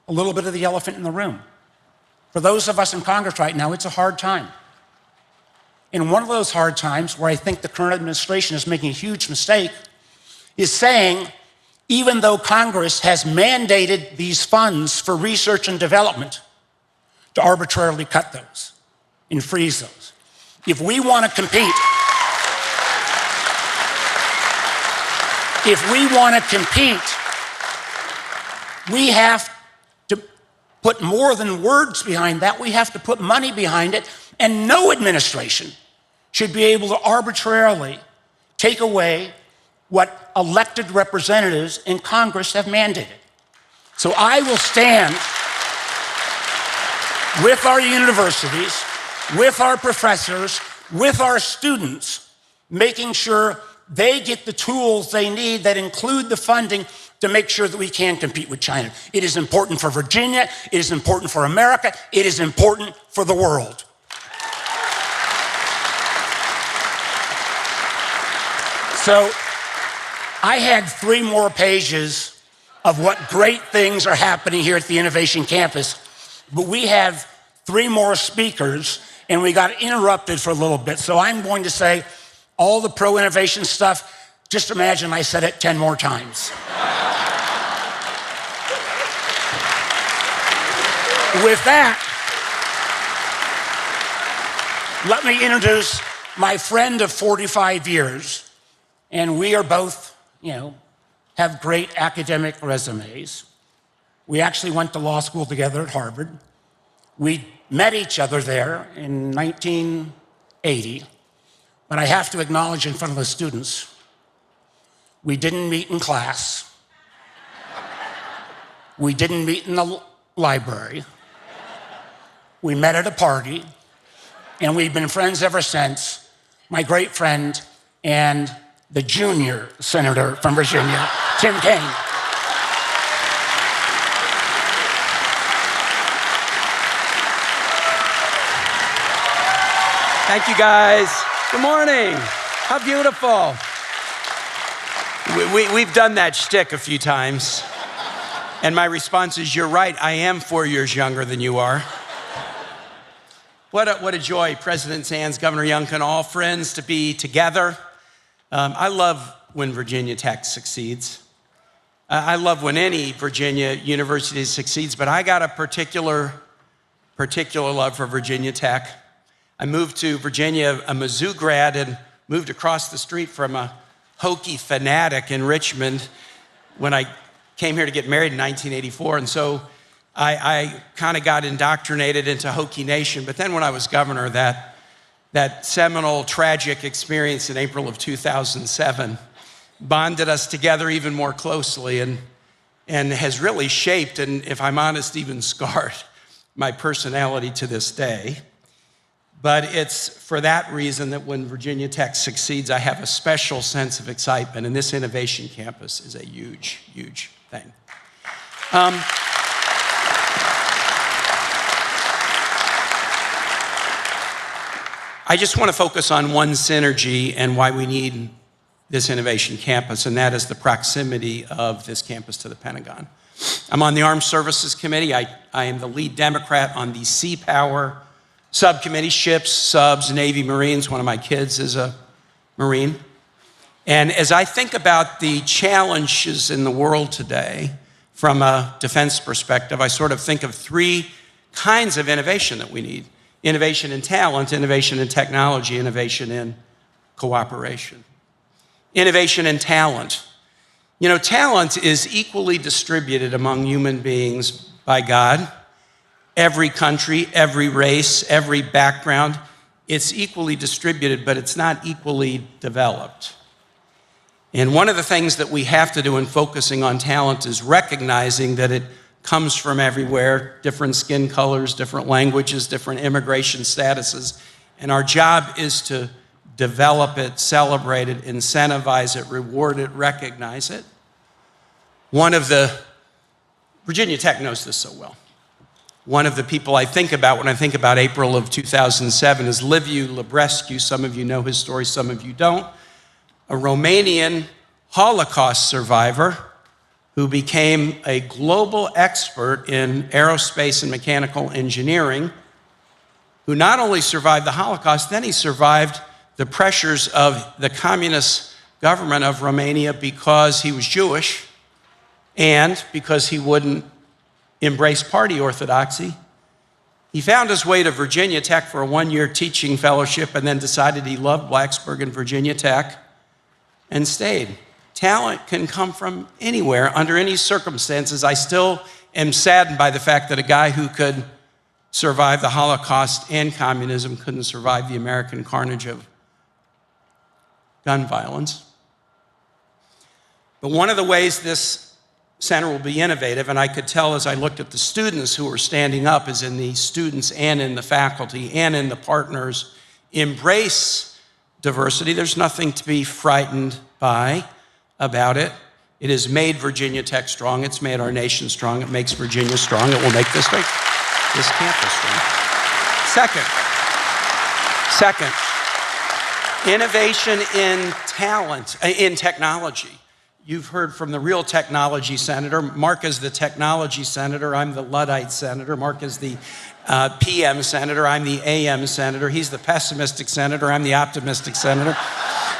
[SPEAKER 11] a little bit of the elephant in the room. For those of us in Congress right now, it's a hard time. And one of those hard times where I think the current administration is making a huge mistake is saying, even though Congress has mandated these funds for research and development, to arbitrarily cut those and freeze those. If we want to compete, we have to put more than words behind that. We have to put money behind it. And no administration should be able to arbitrarily take away what elected representatives in Congress have mandated. So I will stand with our universities, with our professors, with our students, making sure they get the tools they need that include the funding to make sure that we can compete with China. It is important for Virginia, it is important for America, it is important for the world. So I had 3 more pages of what great things are happening here at the Innovation Campus, but we have 3 more speakers and we got interrupted for a little bit. So I'm going to say all the pro-innovation stuff, just imagine I said it 10 more times. With that, let me introduce my friend of 45 years, and we are both, have great academic resumes. We actually went to law school together at Harvard. We met each other there in 1980, but I have to acknowledge in front of the students, we didn't meet in class. We didn't meet in the library. We met at a party, and we've been friends ever since. My great friend and the junior senator from Virginia, Tim Kaine.
[SPEAKER 12] Thank you, guys. Good morning. How beautiful. We've done that shtick a few times. And my response is, you're right, I am 4 years younger than you are. What a joy, President Sands, Governor Youngkin, all friends to be together. I love when Virginia Tech succeeds. I love when any Virginia university succeeds, but I got a particular love for Virginia Tech. I moved to Virginia, a Mizzou grad, and moved across the street from a Hokie fanatic in Richmond when I came here to get married in 1984. And so I kind of got indoctrinated into Hokie Nation. But then when I was governor, that seminal, tragic experience in April of 2007 bonded us together even more closely and has really shaped, and if I'm honest, even scarred my personality to this day. But it's for that reason that when Virginia Tech succeeds, I have a special sense of excitement, and this innovation campus is a huge, huge thing. I just want to focus on one synergy and why we need this innovation campus, and that is the proximity of this campus to the Pentagon. I'm on the Armed Services Committee. I am the lead Democrat on the Sea Power Subcommittee, ships, subs, Navy, Marines. One of my kids is a Marine. And as I think about the challenges in the world today, from a defense perspective, I sort of think of three kinds of innovation that we need. Innovation in talent, innovation in technology, innovation in cooperation. Innovation in talent. You know, talent is equally distributed among human beings by God. Every country, every race, every background, it's equally distributed, but it's not equally developed. And one of the things that we have to do in focusing on talent is recognizing that it comes from everywhere, different skin colors, different languages, different immigration statuses. And our job is to develop it, celebrate it, incentivize it, reward it, recognize it. Virginia Tech knows this so well. One of the people I think about when I think about April of 2007 is Liviu Librescu. Some of you know his story, some of you don't. A Romanian Holocaust survivor who became a global expert in aerospace and mechanical engineering, who not only survived the Holocaust, then he survived the pressures of the communist government of Romania because he was Jewish and because he wouldn't embrace party orthodoxy. He found his way to Virginia Tech for a one-year teaching fellowship and then decided he loved Blacksburg and Virginia Tech and stayed. Talent can come from anywhere, under any circumstances. I still am saddened by the fact that a guy who could survive the Holocaust and communism couldn't survive the American carnage of gun violence. But one of the ways this center will be innovative, and I could tell as I looked at the students who were standing up, is in the students and in the faculty and in the partners embrace diversity. There's nothing to be frightened by about it. It has made Virginia Tech strong. It's made our nation strong. It makes Virginia strong. It will make this campus strong. Second, innovation in talent, in technology. You've heard from the real technology senator. Mark is the technology senator. I'm the Luddite senator. Mark is the PM senator. I'm the AM senator. He's the pessimistic senator. I'm the optimistic senator.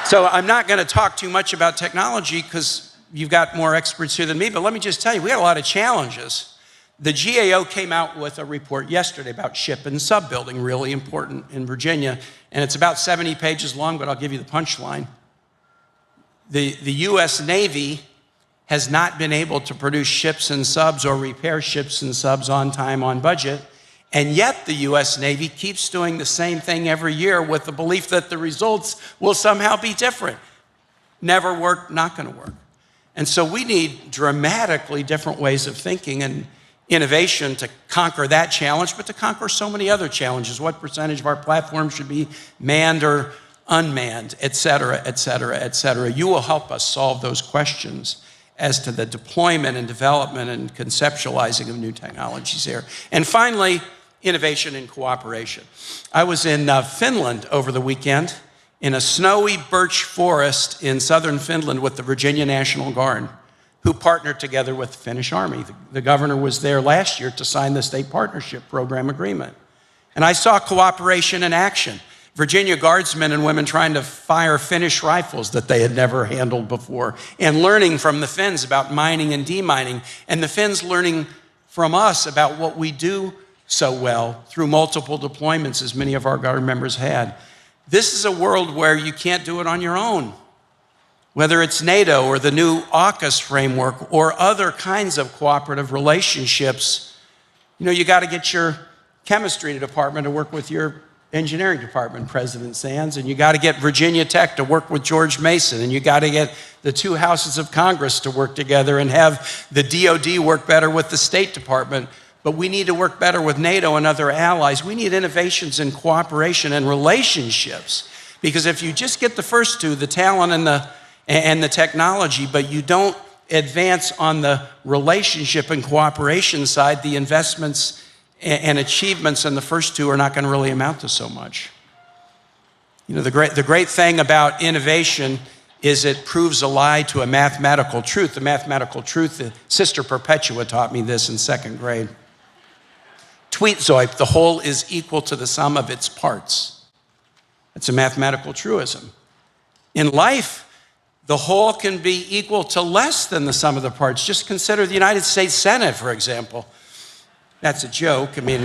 [SPEAKER 12] So I'm not going to talk too much about technology because you've got more experts here than me, but let me just tell you, we got a lot of challenges. The GAO came out with a report yesterday about ship and sub building, really important in Virginia, and it's about 70 pages long, but I'll give you the punchline. The U.S. Navy has not been able to produce ships and subs or repair ships and subs on time, on budget, and yet the U.S. Navy keeps doing the same thing every year with the belief that the results will somehow be different. Never worked, not going to work. And so we need dramatically different ways of thinking and innovation to conquer that challenge, but to conquer so many other challenges. What percentage of our platform should be manned or unmanned, et cetera, et cetera, et cetera. You will help us solve those questions as to the deployment and development and conceptualizing of new technologies here. And finally, innovation and cooperation. I was in Finland over the weekend in a snowy birch forest in southern Finland with the Virginia National Guard, who partnered together with the Finnish Army. The governor was there last year to sign the state partnership program agreement. And I saw cooperation in action. Virginia Guardsmen and women trying to fire Finnish rifles that they had never handled before, and learning from the Finns about mining and demining, and the Finns learning from us about what we do so well through multiple deployments, as many of our Guard members had. This is a world where you can't do it on your own. Whether it's NATO or the new AUKUS framework or other kinds of cooperative relationships, you got to get your chemistry department to work with your engineering department, President Sands, and you got to get Virginia Tech to work with George Mason, and you got to get the two houses of Congress to work together and have the DOD work better with the State Department. But we need to work better with NATO and other allies. We need innovations in cooperation and relationships, because if you just get the first two, the talent and the technology, but you don't advance on the relationship and cooperation side, the investments and achievements in the first two are not going to really amount to so much. The great thing about innovation is it proves a lie to a mathematical truth. The mathematical truth, Sister Perpetua taught me this in second grade. Tweetzoip, the whole is equal to the sum of its parts. It's a mathematical truism. In life, the whole can be equal to less than the sum of the parts. Just consider the United States Senate, for example. That's a joke. I mean,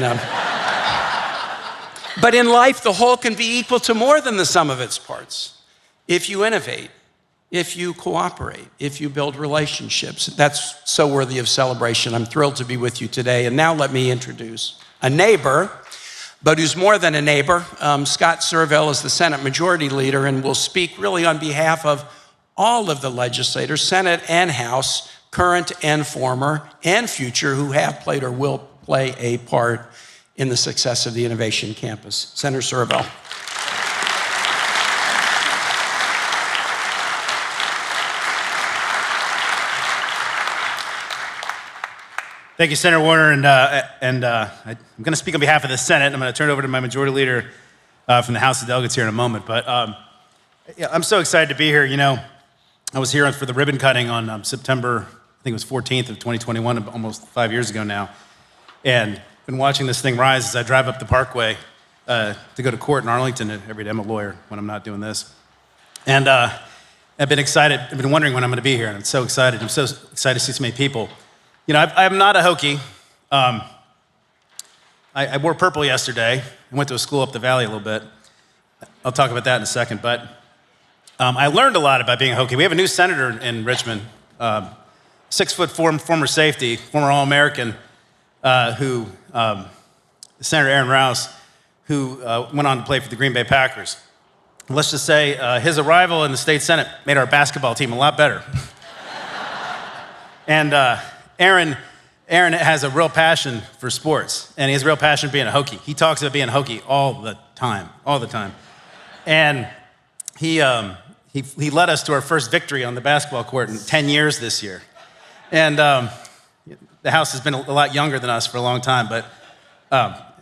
[SPEAKER 12] but in life, the whole can be equal to more than the sum of its parts. If you innovate, if you cooperate, if you build relationships. That's so worthy of celebration. I'm thrilled to be with you today. And now let me introduce a neighbor, but who's more than a neighbor. Scott Surville is the Senate Majority Leader and will speak really on behalf of all of the legislators, Senate and House, current and former and future, who have played or will play a part in the success of the Innovation Campus. Senator Surville.
[SPEAKER 13] Thank you, Senator Warner, and I'm going to speak on behalf of the Senate. I'm going to turn it over to my Majority Leader from the House of Delegates here in a moment. But yeah, I'm so excited to be here. You know, I was here for the ribbon cutting on September, I think it was 14th of 2021, almost 5 years ago now, and been watching this thing rise as I drive up the Parkway to go to court in Arlington every day. I'm a lawyer when I'm not doing this, and I've been excited. I've been wondering when I'm going to be here, and I'm so excited. I'm so excited to see so many people. You know, I'm not a Hokie. I wore purple yesterday. I went to a school up the valley a little bit. I'll talk about that in a second. But I learned a lot about being a Hokie. We have a new senator in Richmond, 6'4" former safety, former All-American, Senator Aaron Rouse, who went on to play for the Green Bay Packers. Let's just say his arrival in the state Senate made our basketball team a lot better. And Aaron has a real passion for sports, and he has a real passion for being a Hokie. He talks about being a Hokie all the time. And he led us to our first victory on the basketball court in 10 years this year. And the House has been a lot younger than us for a long time, but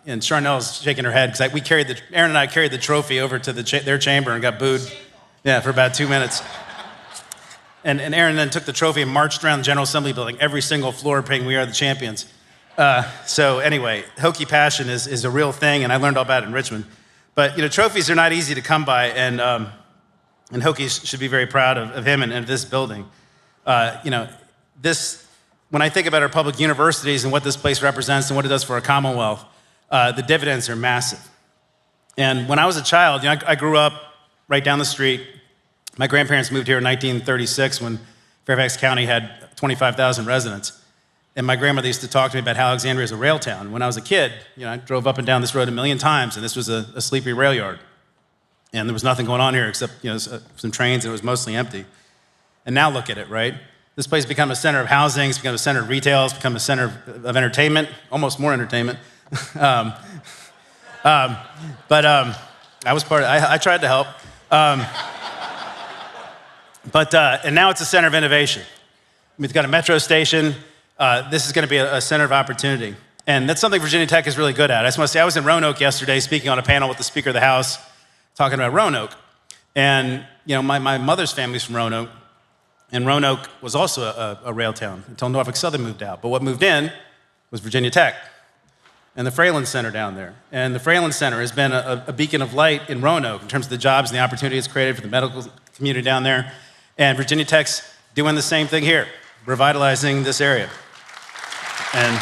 [SPEAKER 13] and Charnel's shaking her head because Aaron and I carried the trophy over to their chamber and got booed, for about 2 minutes. And Aaron then took the trophy and marched around the General Assembly building, every single floor, praying "We are the champions." So anyway, Hokie passion is a real thing, and I learned all about it in Richmond. But trophies are not easy to come by, and Hokies should be very proud of him and of this building. When I think about our public universities and what this place represents and what it does for our Commonwealth, the dividends are massive. And when I was a child, I grew up right down the street. My grandparents moved here in 1936 when Fairfax County had 25,000 residents. And my grandmother used to talk to me about how Alexandria is a rail town. When I was a kid, I drove up and down this road a million times, and this was a sleepy rail yard. And there was nothing going on here except some trains, and it was mostly empty. And now look at it, right? This place has become a center of housing, it's become a center of retail, it's become a center of entertainment, almost more entertainment. I was part of it. I tried to help. And now it's a center of innovation. We've got a metro station. This is going to be a center of opportunity. And that's something Virginia Tech is really good at. I just want to say, I was in Roanoke yesterday speaking on a panel with the Speaker of the House talking about Roanoke. And, my mother's family's from Roanoke. And Roanoke was also a rail town until Norfolk Southern moved out. But what moved in was Virginia Tech and the Fralin Center down there. And the Fralin Center has been a beacon of light in Roanoke in terms of the jobs and the opportunities created for the medical community down there. And Virginia Tech's doing the same thing here, revitalizing this area. And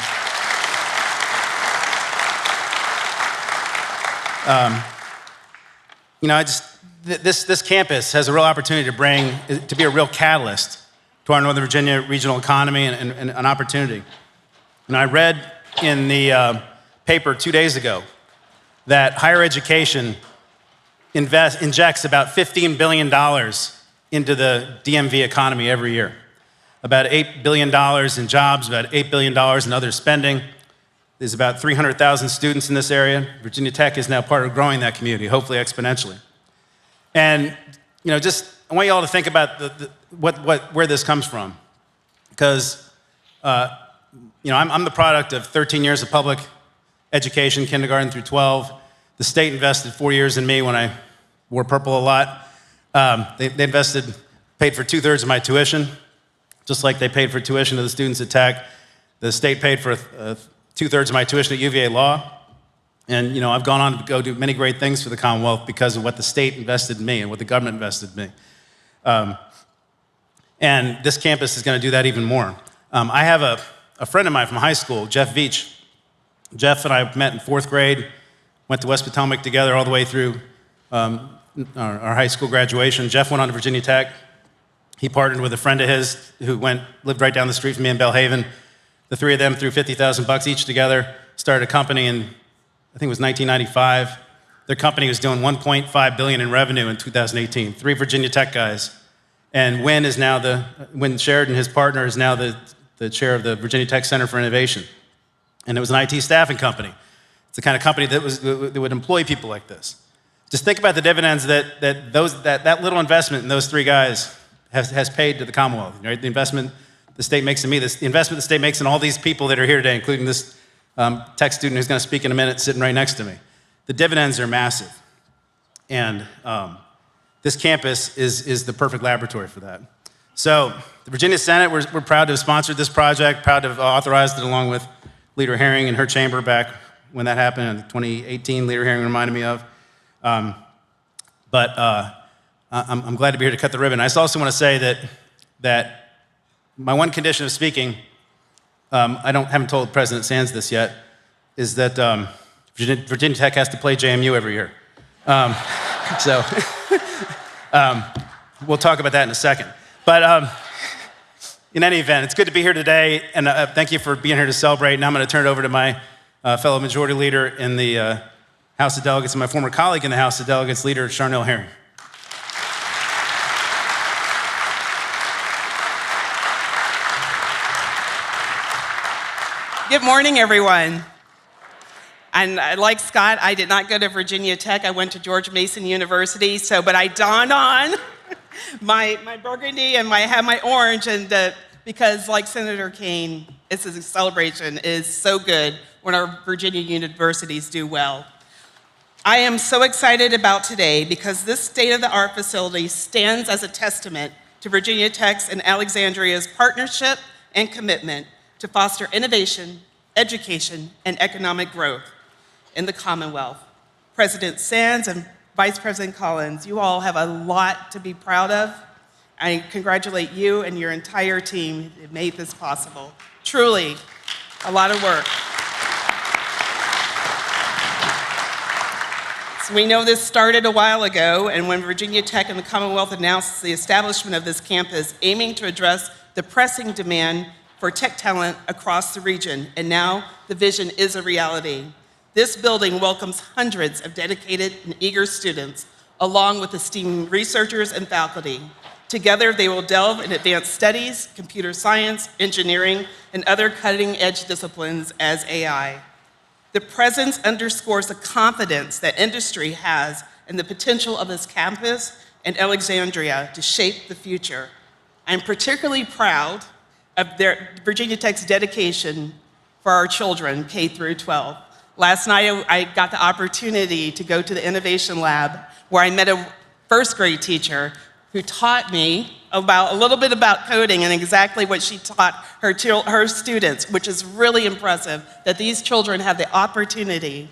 [SPEAKER 13] this campus has a real opportunity to be a real catalyst to our Northern Virginia regional economy and an opportunity. And I read in the paper 2 days ago that higher education injects about $15 billion into the DMV economy every year. About $8 billion in jobs, about $8 billion in other spending. There's about 300,000 students in this area. Virginia Tech is now part of growing that community, hopefully exponentially. And, I want you all to think about where this comes from. Because, I'm the product of 13 years of public education, kindergarten through 12. The state invested 4 years in me when I wore purple a lot. They paid for 2/3 of my tuition, just like they paid for tuition to the students at Tech. The state paid for 2/3 of my tuition at UVA Law. And, I've gone on to go do many great things for the Commonwealth because of what the state invested in me and what the government invested in me. And this campus is going to do that even more. I have a friend of mine from high school, Jeff Veach. Jeff and I met in 4th grade, went to West Potomac together all the way through our high school graduation. Jeff went on to Virginia Tech. He partnered with a friend of his who lived right down the street from me in Belhaven. The three of them threw $50,000 each together, started a company in, I think it was 1995. Their company was doing $1.5 billion in revenue in 2018. 3 Virginia Tech guys. And Win Sheridan, his partner, is now the chair of the Virginia Tech Center for Innovation. And it was an IT staffing company. It's the kind of company that would employ people like this. Just think about the dividends that little investment in those 3 guys has paid to the Commonwealth. Right? The investment the state makes in me, the investment the state makes in all these people that are here today, including this tech student who's going to speak in a minute sitting right next to me. The dividends are massive. And this campus is the perfect laboratory for that. So the Virginia Senate, we're proud to have sponsored this project, proud to have authorized it along with Leader Herring and her chamber back when that happened in 2018, Leader Herring reminded me of. But I'm glad to be here to cut the ribbon. I just also want to say that my one condition of speaking, haven't told President Sands this yet, is that Virginia Tech has to play JMU every year. So we'll talk about that in a second. But in any event, it's good to be here today, and thank you for being here to celebrate. Now I'm going to turn it over to my fellow majority leader in the House of Delegates and my former colleague in the House of Delegates, Leader Charnel Herring.
[SPEAKER 14] Good morning, everyone. And like Scott, I did not go to Virginia Tech. I went to George Mason University. But I donned on my burgundy and I have my orange, and because like Senator Kane, it's a celebration. It is so good when our Virginia universities do well. I am so excited about today because this state-of-the-art facility stands as a testament to Virginia Tech's and Alexandria's partnership and commitment to foster innovation, education, and economic growth in the Commonwealth. President Sands and Vice President Collins, you all have a lot to be proud of. I congratulate you and your entire team that made this possible. Truly, a lot of work. So we know this started a while ago, and when Virginia Tech and the Commonwealth announced the establishment of this campus, aiming to address the pressing demand for tech talent across the region, and now the vision is a reality. This building welcomes hundreds of dedicated and eager students, along with esteemed researchers and faculty. Together, they will delve in advanced studies, computer science, engineering, and other cutting-edge disciplines as AI. The presence underscores the confidence that industry has in the potential of this campus and Alexandria to shape the future. I'm particularly proud of Virginia Tech's dedication for our children, K through 12. Last night, I got the opportunity to go to the Innovation Lab, where I met a first grade teacher who taught me a little bit about coding and exactly what she taught her students, which is really impressive, that these children have the opportunity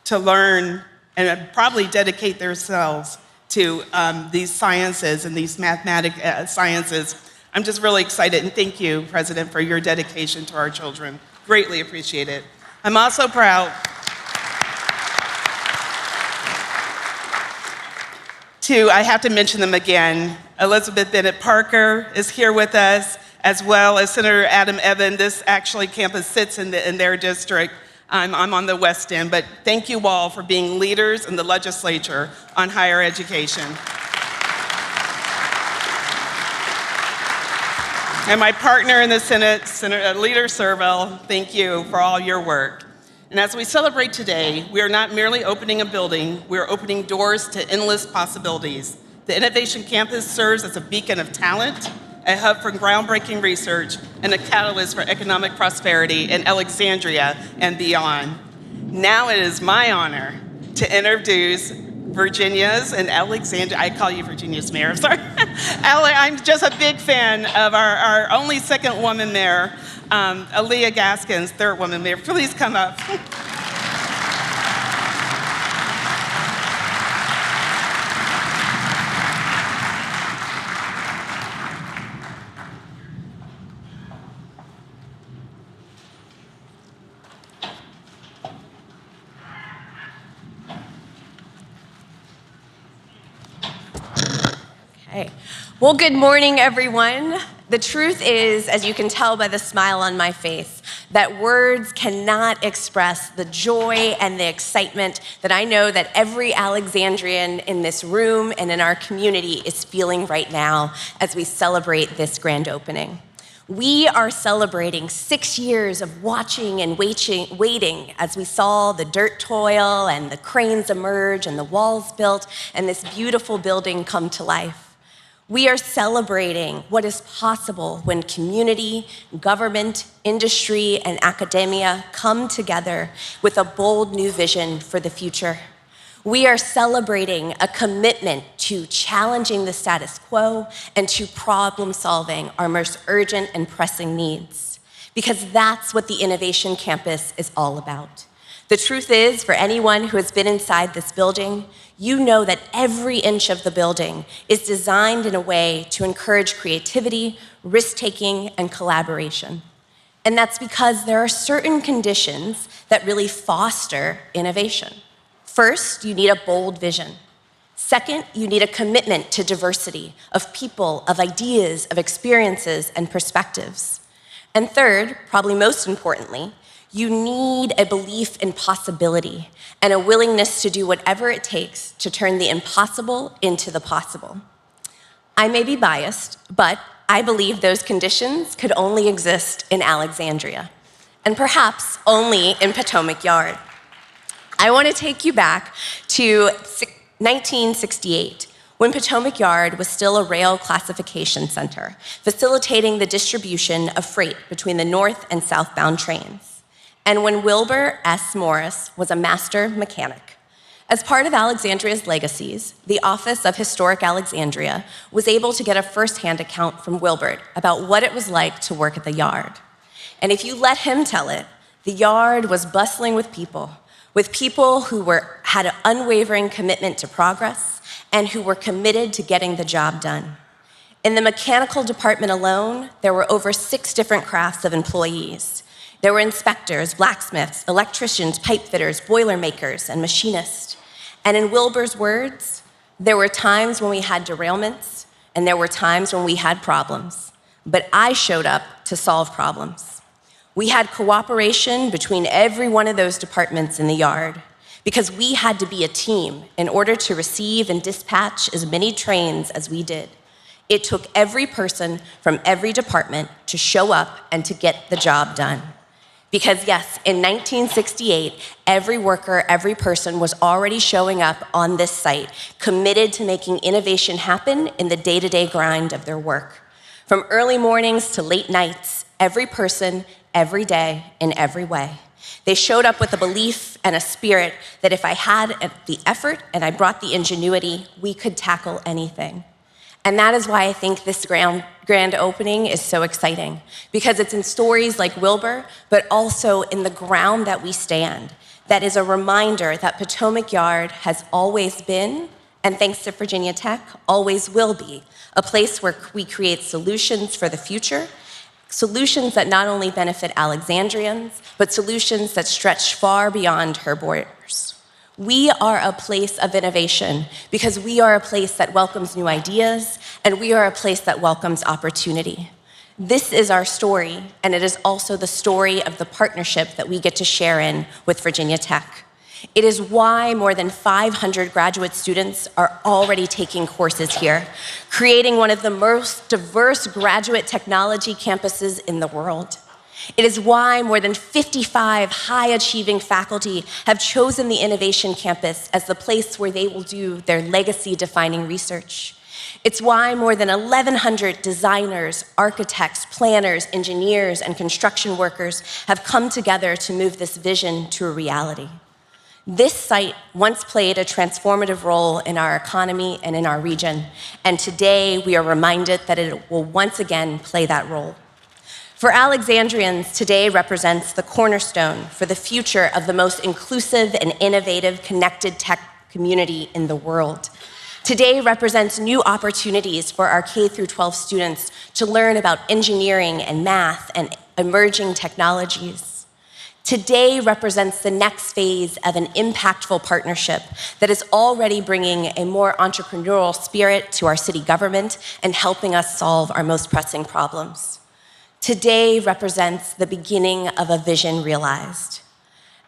[SPEAKER 14] to learn and probably dedicate themselves to these sciences and these mathematic sciences. I'm just really excited, and thank you, President, for your dedication to our children. Greatly appreciate it. I'm also proud I have to mention them again. Elizabeth Bennett Parker is here with us, as well as Senator Adam Evan. This actually campus sits in their district. I'm on the West End, but thank you all for being leaders in the legislature on higher education. And my partner in the Senate, Senator Leader Serval, thank you for all your work. And as we celebrate today, we are not merely opening a building, we are opening doors to endless possibilities. The Innovation Campus serves as a beacon of talent, a hub for groundbreaking research, and a catalyst for economic prosperity in Alexandria and beyond. Now it is my honor to introduce Virginia's and Alexandria, I call you Virginia's mayor, I'm sorry. I'm just a big fan of our only second woman mayor, Aaliyah Gaskins, third woman mayor. Please come up.
[SPEAKER 15] Hey. Well, good morning, everyone. The truth is, as you can tell by the smile on my face, that words cannot express the joy and the excitement that I know that every Alexandrian in this room and in our community is feeling right now as we celebrate this grand opening. We are celebrating 6 years of watching and waiting as we saw the dirt toil and the cranes emerge and the walls built and this beautiful building come to life. We are celebrating what is possible when community, government, industry, and academia come together with a bold new vision for the future. We are celebrating a commitment to challenging the status quo and to problem solving our most urgent and pressing needs, because that's what the Innovation Campus is all about. The truth is, for anyone who has been inside this building, you know that every inch of the building is designed in a way to encourage creativity, risk-taking, and collaboration. And that's because there are certain conditions that really foster innovation. First, you need a bold vision. Second, you need a commitment to diversity of people, of ideas, of experiences, and perspectives. And third, probably most importantly, you need a belief in possibility and a willingness to do whatever it takes to turn the impossible into the possible. I may be biased, but I believe those conditions could only exist in Alexandria, and perhaps only in Potomac Yard. I want to take you back to 1968, when Potomac Yard was still a rail classification center, facilitating the distribution of freight between the north and southbound trains, and when Wilbur S. Morris was a master mechanic. As part of Alexandria's legacies, the Office of Historic Alexandria was able to get a firsthand account from Wilbur about what it was like to work at the yard. And if you let him tell it, the yard was bustling with people who had an unwavering commitment to progress and who were committed to getting the job done. In the mechanical department alone, there were over 6 different crafts of employees. There were inspectors, blacksmiths, electricians, pipe fitters, boiler makers, and machinists. And in Wilbur's words, there were times when we had derailments, and there were times when we had problems. But I showed up to solve problems. We had cooperation between every one of those departments in the yard, because we had to be a team in order to receive and dispatch as many trains as we did. It took every person from every department to show up and to get the job done. Because yes, in 1968, every worker, every person was already showing up on this site, committed to making innovation happen in the day-to-day grind of their work. From early mornings to late nights, every person, every day, in every way. They showed up with a belief and a spirit that if I had the effort and I brought the ingenuity, we could tackle anything. And that is why I think this grand opening is so exciting, because it's in stories like Wilbur, but also in the ground that we stand. That is a reminder that Potomac Yard has always been, and thanks to Virginia Tech, always will be, a place where we create solutions for the future, solutions that not only benefit Alexandrians, but solutions that stretch far beyond her borders. We are a place of innovation because we are a place that welcomes new ideas, and we are a place that welcomes opportunity. This is our story, and it is also the story of the partnership that we get to share in with Virginia Tech. It is why more than 500 graduate students are already taking courses here, creating one of the most diverse graduate technology campuses in the world. It is why more than 55 high-achieving faculty have chosen the Innovation Campus as the place where they will do their legacy-defining research. It's why more than 1,100 designers, architects, planners, engineers, and construction workers have come together to move this vision to a reality. This site once played a transformative role in our economy and in our region, and today we are reminded that it will once again play that role. For Alexandrians, today represents the cornerstone for the future of the most inclusive and innovative connected tech community in the world. Today represents new opportunities for our K-12 students to learn about engineering and math and emerging technologies. Today represents the next phase of an impactful partnership that is already bringing a more entrepreneurial spirit to our city government and helping us solve our most pressing problems. Today represents the beginning of a vision realized.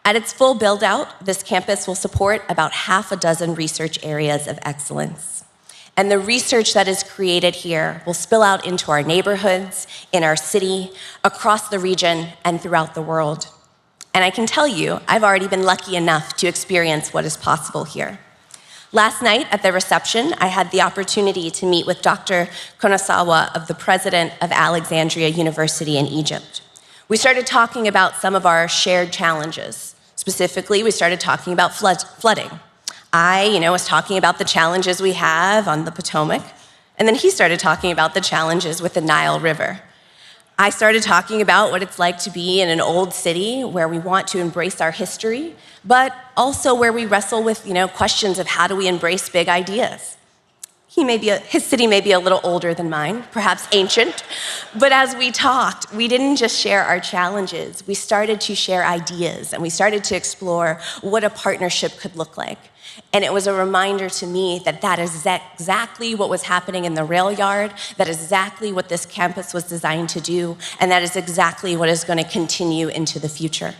[SPEAKER 15] At its full build-out, this campus will support about half a dozen research areas of excellence. And the research that is created here will spill out into our neighborhoods, in our city, across the region, and throughout the world. And I can tell you, I've already been lucky enough to experience what is possible here. Last night at the reception, I had the opportunity to meet with Dr. Konosawa, the president of Alexandria University in Egypt. We started talking about some of our shared challenges. Specifically, we started talking about flooding. I, was talking about the challenges we have on the Potomac, and then he started talking about the challenges with the Nile River. I started talking about what it's like to be in an old city where we want to embrace our history, but also where we wrestle with, questions of how do we embrace big ideas. His city may be a little older than mine, perhaps ancient, but as we talked, we didn't just share our challenges, we started to share ideas, and we started to explore what a partnership could look like. And it was a reminder to me that that is exactly what was happening in the rail yard, that is exactly what this campus was designed to do, and that is exactly what is going to continue into the future.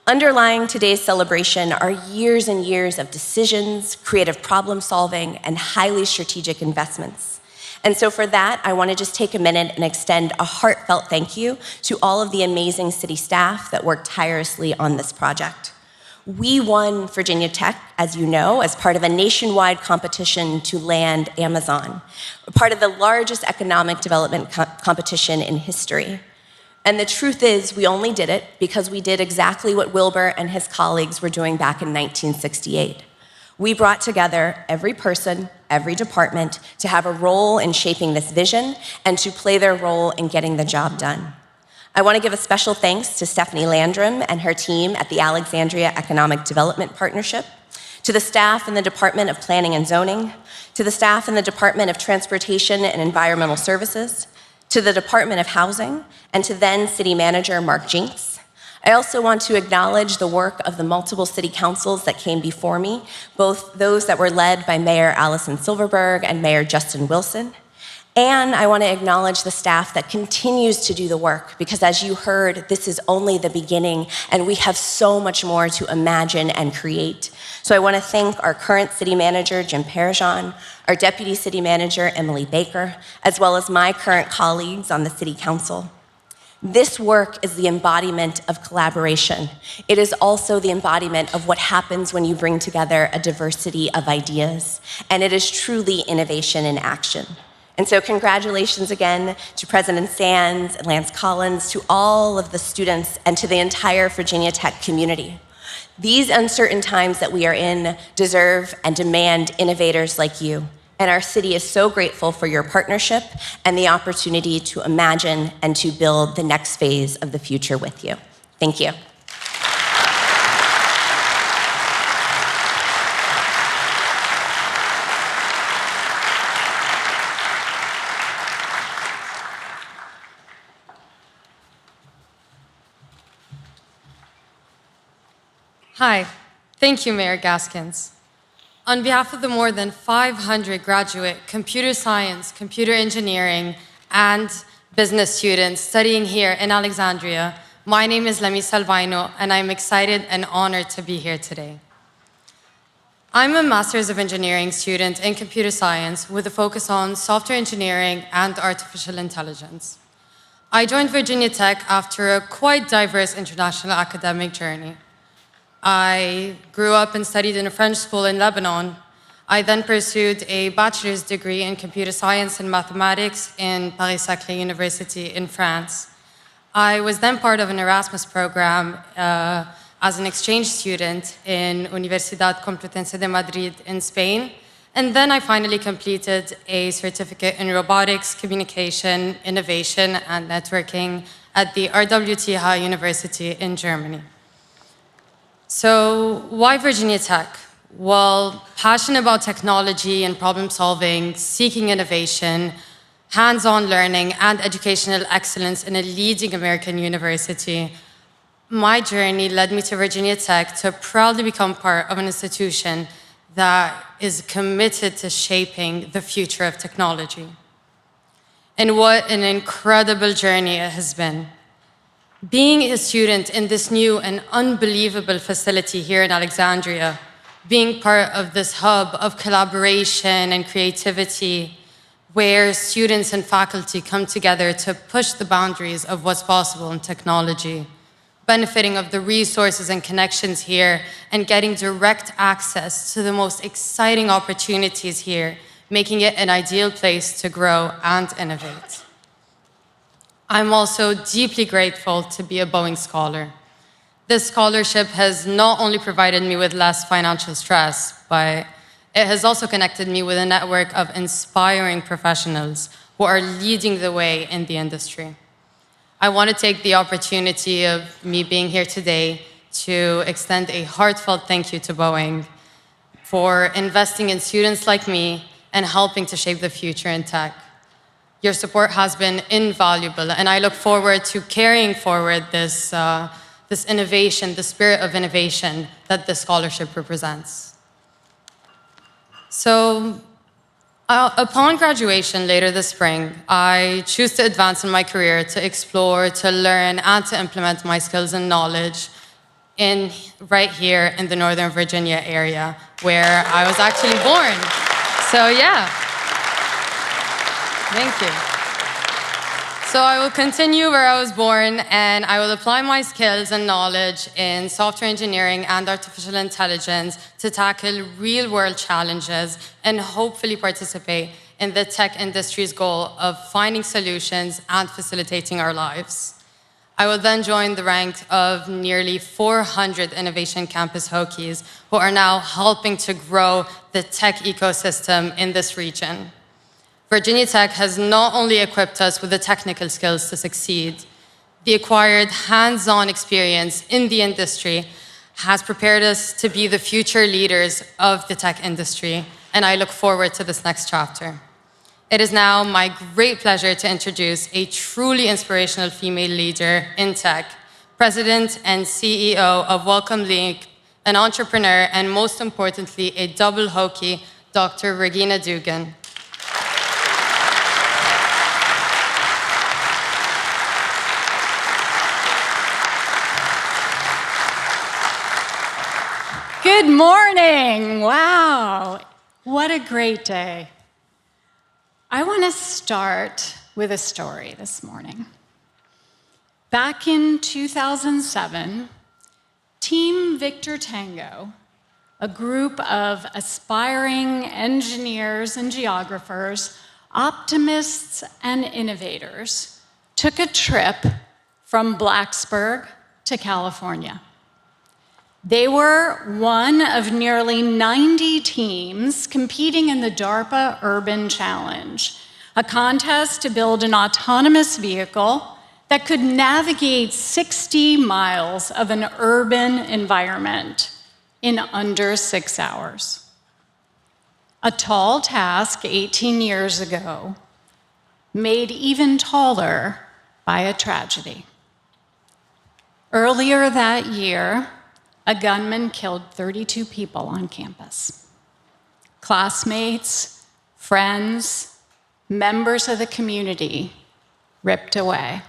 [SPEAKER 15] Underlying today's celebration are years and years of decisions, creative problem solving, and highly strategic investments. And so for that, I want to just take a minute and extend a heartfelt thank you to all of the amazing city staff that worked tirelessly on this project. We won Virginia Tech, as you know, as part of a nationwide competition to land Amazon, part of the largest economic development competition in history. And the truth is, we only did it because we did exactly what Wilbur and his colleagues were doing back in 1968. We brought together every person, every department, to have a role in shaping this vision and to play their role in getting the job done. I want to give a special thanks to Stephanie Landrum and her team at the Alexandria Economic Development Partnership, to the staff in the Department of Planning and Zoning, to the staff in the Department of Transportation and Environmental Services, to the Department of Housing, and to then City Manager Mark Jinks. I also want to acknowledge the work of the multiple city councils that came before me, both those that were led by Mayor Allison Silverberg and Mayor Justin Wilson. And I want to acknowledge the staff that continues to do the work, because as you heard, this is only the beginning, and we have so much more to imagine and create. So I want to thank our current city manager, Jim Parajan, our deputy city manager, Emily Baker, as well as my current colleagues on the city council. This work is the embodiment of collaboration. It is also the embodiment of what happens when you bring together a diversity of ideas, and it is truly innovation in action. And so congratulations again to President Sands and Lance Collins, to all of the students, and to the entire Virginia Tech community. These uncertain times that we are in deserve and demand innovators like you. And our city is so grateful for your partnership and the opportunity to imagine and to build the next phase of the future with you. Thank you.
[SPEAKER 16] Hi, thank you, Mayor Gaskins. On behalf of the more than 500 graduate computer science, computer engineering, and business students studying here in Alexandria, my name is Lemi Salvaino, and I'm excited and honored to be here today. I'm a Master's of Engineering student in computer science with a focus on software engineering and artificial intelligence. I joined Virginia Tech after a quite diverse international academic journey. I grew up and studied in a French school in Lebanon. I then pursued a bachelor's degree in computer science and mathematics in Paris-Saclay University in France. I was then part of an Erasmus program as an exchange student in Universidad Complutense de Madrid in Spain. And then I finally completed a certificate in robotics, communication, innovation, and networking at the RWTH University in Germany. So why Virginia Tech? Well, passion about technology and problem solving, seeking innovation, hands-on learning, and educational excellence in a leading American university My journey led me to Virginia Tech to proudly become part of an institution that is committed to shaping the future of technology. And what an incredible journey it has been. Being a student in this new and unbelievable facility here in Alexandria, being part of this hub of collaboration and creativity, where students and faculty come together to push the boundaries of what's possible in technology, benefiting of the resources and connections here, and getting direct access to the most exciting opportunities here, making it an ideal place to grow and innovate. I'm also deeply grateful to be a Boeing Scholar. This scholarship has not only provided me with less financial stress, but it has also connected me with a network of inspiring professionals who are leading the way in the industry. I want to take the opportunity of me being here today to extend a heartfelt thank you to Boeing for investing in students like me and helping to shape the future in tech. Your support has been invaluable, and I look forward to carrying forward this innovation, the spirit of innovation that this scholarship represents. So, upon graduation later this spring, I choose to advance in my career, to explore, to learn, and to implement my skills and knowledge right here in the Northern Virginia area, where I was actually born. So yeah, thank you. So I will continue where I was born, and I will apply my skills and knowledge in software engineering and artificial intelligence to tackle real-world challenges and hopefully participate in the tech industry's goal of finding solutions and facilitating our lives. I will then join the rank of nearly 400 Innovation Campus Hokies who are now helping to grow the tech ecosystem in this region. Virginia Tech has not only equipped us with the technical skills to succeed, the acquired hands-on experience in the industry has prepared us to be the future leaders of the tech industry, and I look forward to this next chapter. It is now my great pleasure to introduce a truly inspirational female leader in tech, President and CEO of Welcome League, an entrepreneur, and most importantly, a double Hokie, Dr. Regina Dugan.
[SPEAKER 17] Good morning. Wow. What a great day. I want to start with a story this morning. Back in 2007, Team Victor Tango, a group of aspiring engineers and geographers, optimists and innovators, took a trip from Blacksburg to California. They were one of nearly 90 teams competing in the DARPA Urban Challenge, a contest to build an autonomous vehicle that could navigate 60 miles of an urban environment in under 6 hours. A tall task 18 years ago, made even taller by a tragedy. Earlier that year, a gunman killed 32 people on campus. Classmates, friends, members of the community ripped away.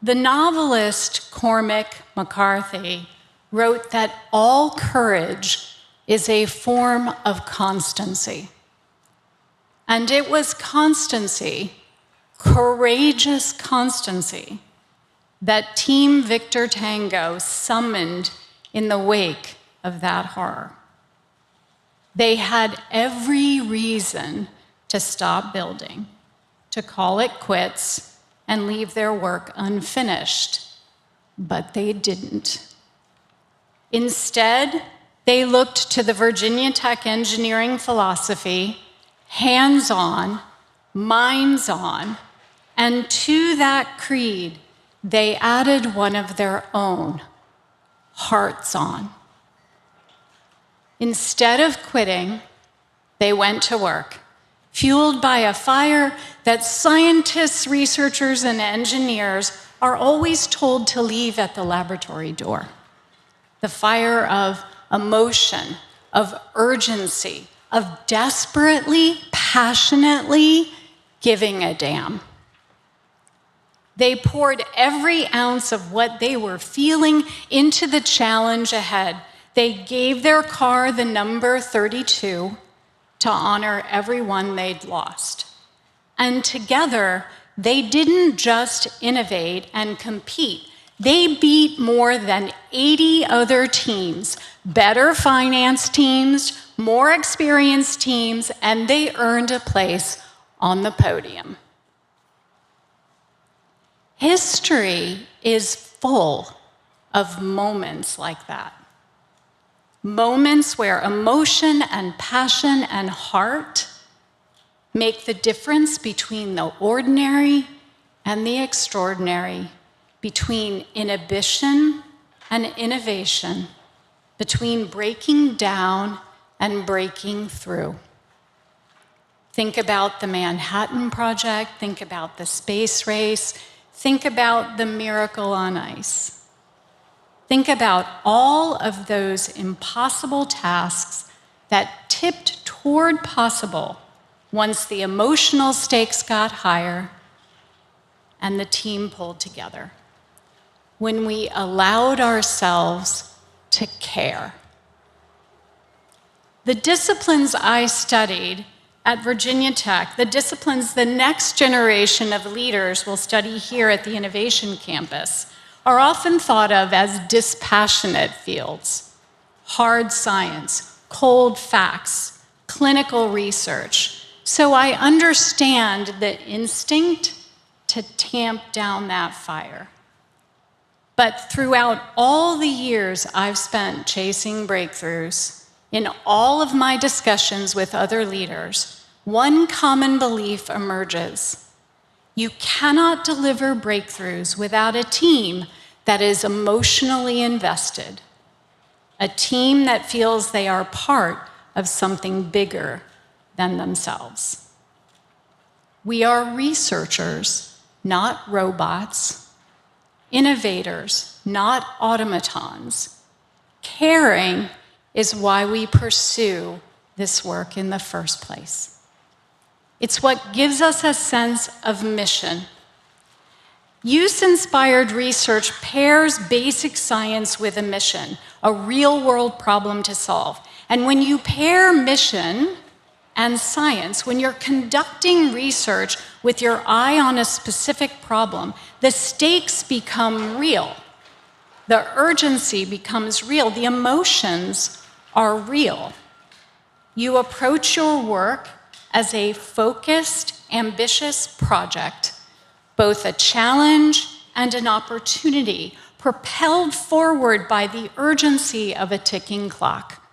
[SPEAKER 17] The novelist Cormac McCarthy wrote that all courage is a form of constancy. And it was constancy, courageous constancy, that Team Victor Tango summoned in the wake of that horror. They had every reason to stop building, to call it quits, and leave their work unfinished, but they didn't. Instead, they looked to the Virginia Tech engineering philosophy, hands-on, minds-on, and to that creed, they added one of their own, hearts on. Instead of quitting, they went to work, fueled by a fire that scientists, researchers, and engineers are always told to leave at the laboratory door. The fire of emotion, of urgency, of desperately, passionately giving a damn. They poured every ounce of what they were feeling into the challenge ahead. They gave their car the number 32 to honor everyone they'd lost. And together, they didn't just innovate and compete. They beat more than 80 other teams, better finance teams, more experienced teams, and they earned a place on the podium. History is full of moments like that. Moments where emotion and passion and heart make the difference between the ordinary and the extraordinary, between inhibition and innovation, between breaking down and breaking through. Think about the Manhattan Project, think about the space race, think about the miracle on ice. Think about all of those impossible tasks that tipped toward possible once the emotional stakes got higher and the team pulled together. When we allowed ourselves to care. The disciplines I studied at Virginia Tech, the disciplines the next generation of leaders will study here at the Innovation Campus, are often thought of as dispassionate fields. Hard science, cold facts, clinical research. So I understand the instinct to tamp down that fire. But throughout all the years I've spent chasing breakthroughs, in all of my discussions with other leaders, one common belief emerges. You cannot deliver breakthroughs without a team that is emotionally invested, a team that feels they are part of something bigger than themselves. We are researchers, not robots. Innovators, not automatons. Caring is why we pursue this work in the first place. It's what gives us a sense of mission. Use-inspired research pairs basic science with a mission, a real-world problem to solve. And when you pair mission and science, when you're conducting research with your eye on a specific problem, the stakes become real. The urgency becomes real. The emotions are real. You approach your work as a focused, ambitious project, both a challenge and an opportunity, propelled forward by the urgency of a ticking clock.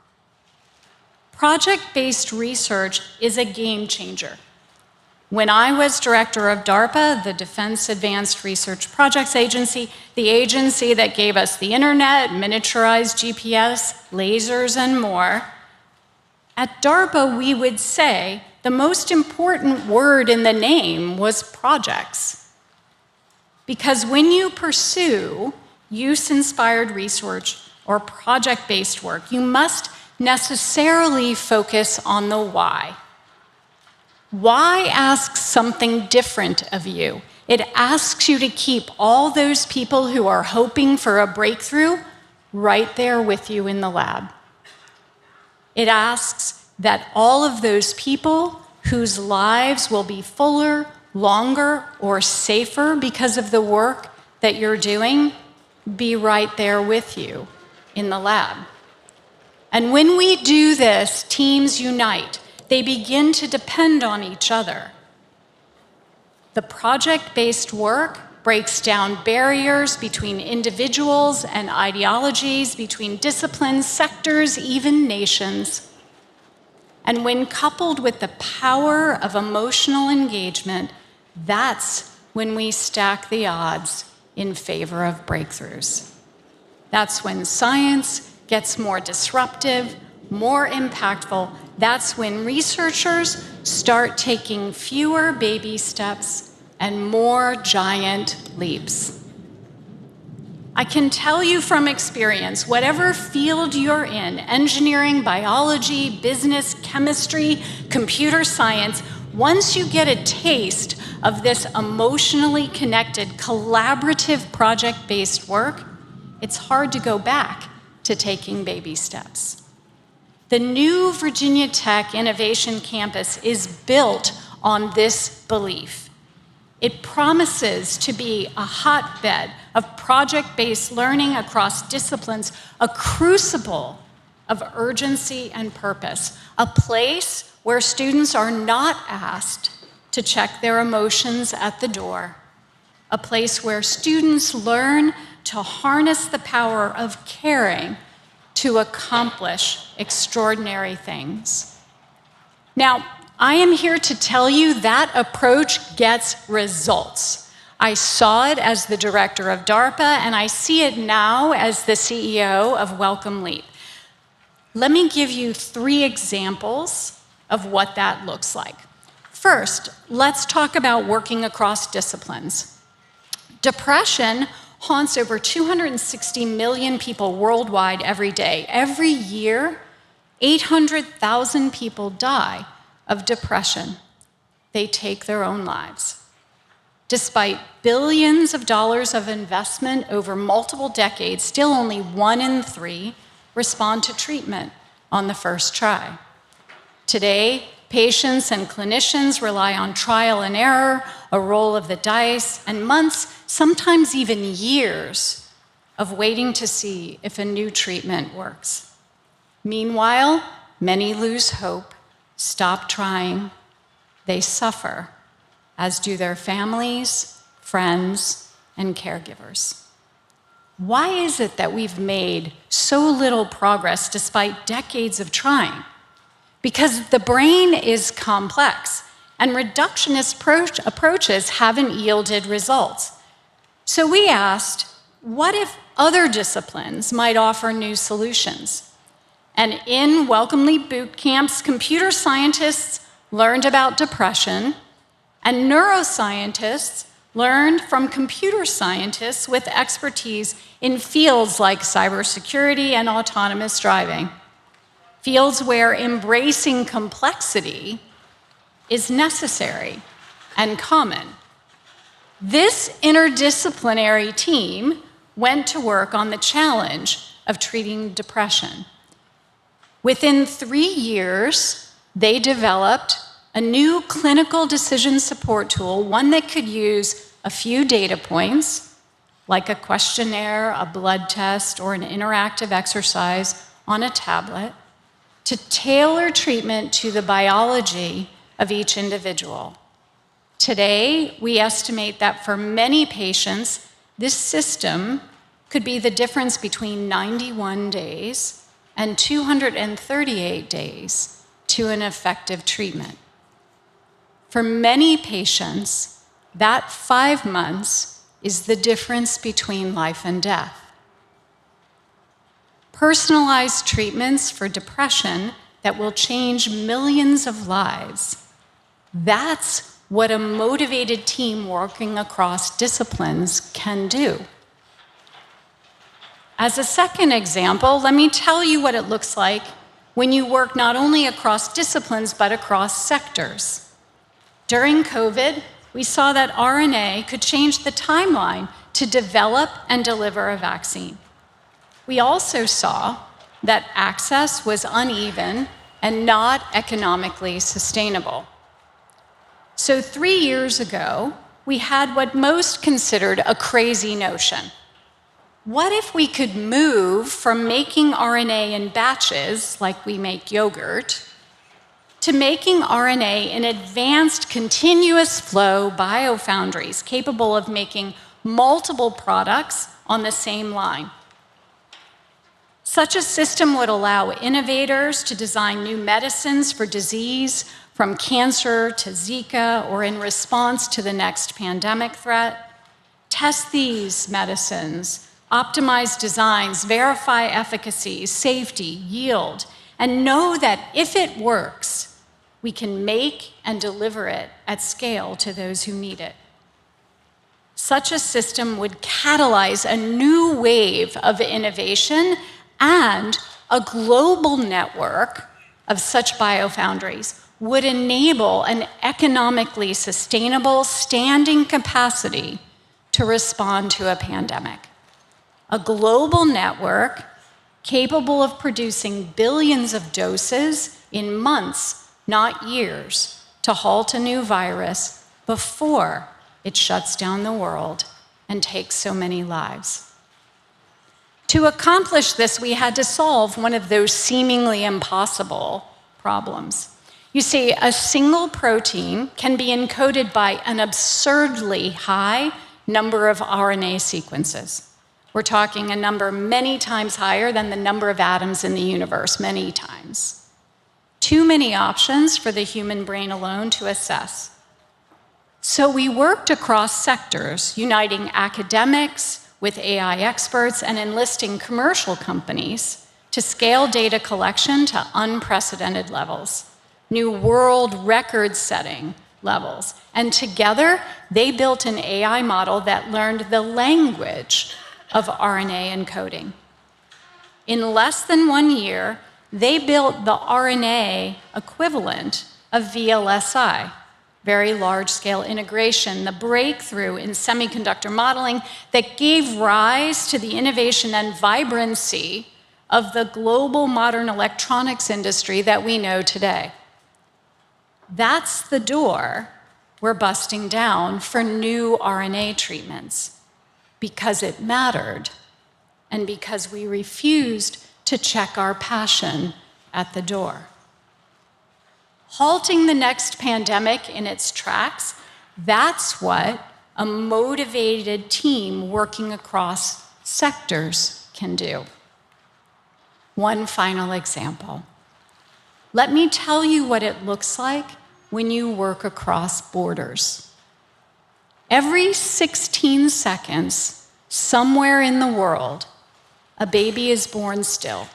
[SPEAKER 17] Project-based research is a game changer. When I was director of DARPA, the Defense Advanced Research Projects Agency, the agency that gave us the internet, miniaturized GPS, lasers, and more, at DARPA we would say the most important word in the name was projects. Because when you pursue use-inspired research or project-based work, you must necessarily focus on the why. Why asks something different of you? It asks you to keep all those people who are hoping for a breakthrough right there with you in the lab. It asks that all of those people whose lives will be fuller, longer, or safer because of the work that you're doing be right there with you in the lab. And when we do this, teams unite. They begin to depend on each other. The project-based work breaks down barriers between individuals and ideologies, between disciplines, sectors, even nations. And when coupled with the power of emotional engagement, that's when we stack the odds in favor of breakthroughs. That's when science gets more disruptive, more impactful. That's when researchers start taking fewer baby steps and more giant leaps. I can tell you from experience, whatever field you're in, engineering, biology, business, chemistry, computer science, once you get a taste of this emotionally connected, collaborative, project-based work, it's hard to go back to taking baby steps. The new Virginia Tech Innovation Campus is built on this belief. It promises to be a hotbed of project-based learning across disciplines, a crucible of urgency and purpose, a place where students are not asked to check their emotions at the door, a place where students learn to harness the power of caring to accomplish extraordinary things. Now, I am here to tell you that approach gets results. I saw it as the director of DARPA, and I see it now as the CEO of Welcome Leap. Let me give you 3 examples of what that looks like. First, let's talk about working across disciplines. Depression haunts over 260 million people worldwide every day. Every year, 800,000 people die of depression. They take their own lives. Despite billions of dollars of investment over multiple decades, still only 1 in 3 respond to treatment on the first try. Today, patients and clinicians rely on trial and error, a roll of the dice, and months, sometimes even years, of waiting to see if a new treatment works. Meanwhile, many lose hope, stop trying, they suffer, as do their families, friends, and caregivers. Why is it that we've made so little progress despite decades of trying? Because the brain is complex, and reductionist approaches haven't yielded results. So we asked, what if other disciplines might offer new solutions? And in Welcome Leap boot camps, computer scientists learned about depression, and neuroscientists learned from computer scientists with expertise in fields like cybersecurity and autonomous driving, fields where embracing complexity is necessary and common. This interdisciplinary team went to work on the challenge of treating depression. Within 3 years, they developed a new clinical decision support tool, one that could use a few data points, like a questionnaire, a blood test, or an interactive exercise on a tablet, to tailor treatment to the biology of each individual. Today, we estimate that for many patients, this system could be the difference between 91 days and 238 days to an effective treatment. For many patients, that 5 months is the difference between life and death. Personalized treatments for depression that will change millions of lives. That's what a motivated team working across disciplines can do. As a second example, let me tell you what it looks like when you work not only across disciplines, but across sectors. During COVID, we saw that RNA could change the timeline to develop and deliver a vaccine. We also saw that access was uneven and not economically sustainable. So 3 years ago, we had what most considered a crazy notion. What if we could move from making RNA in batches, like we make yogurt, to making RNA in advanced continuous flow biofoundries capable of making multiple products on the same line? Such a system would allow innovators to design new medicines for disease, from cancer to Zika, or in response to the next pandemic threat, test these medicines, optimize designs, verify efficacy, safety, yield, and know that if it works, we can make and deliver it at scale to those who need it. Such a system would catalyze a new wave of innovation, and a global network of such biofoundries would enable an economically sustainable standing capacity to respond to a pandemic. A global network capable of producing billions of doses in months, not years, to halt a new virus before it shuts down the world and takes so many lives. To accomplish this, we had to solve one of those seemingly impossible problems. You see, a single protein can be encoded by an absurdly high number of RNA sequences. We're talking a number many times higher than the number of atoms in the universe, many times. Too many options for the human brain alone to assess. So we worked across sectors, uniting academics with AI experts and enlisting commercial companies to scale data collection to unprecedented levels, new world record-setting levels. And together, they built an AI model that learned the language of RNA encoding. In less than 1 year, they built the RNA equivalent of VLSI, very large-scale integration, the breakthrough in semiconductor modeling that gave rise to the innovation and vibrancy of the global modern electronics industry that we know today. That's the door we're busting down for new RNA treatments, because it mattered and because we refused to check our passion at the door. Halting the next pandemic in its tracks, that's what a motivated team working across sectors can do. One final example. Let me tell you what it looks like when you work across borders. Every 16 seconds, somewhere in the world, a baby is born still.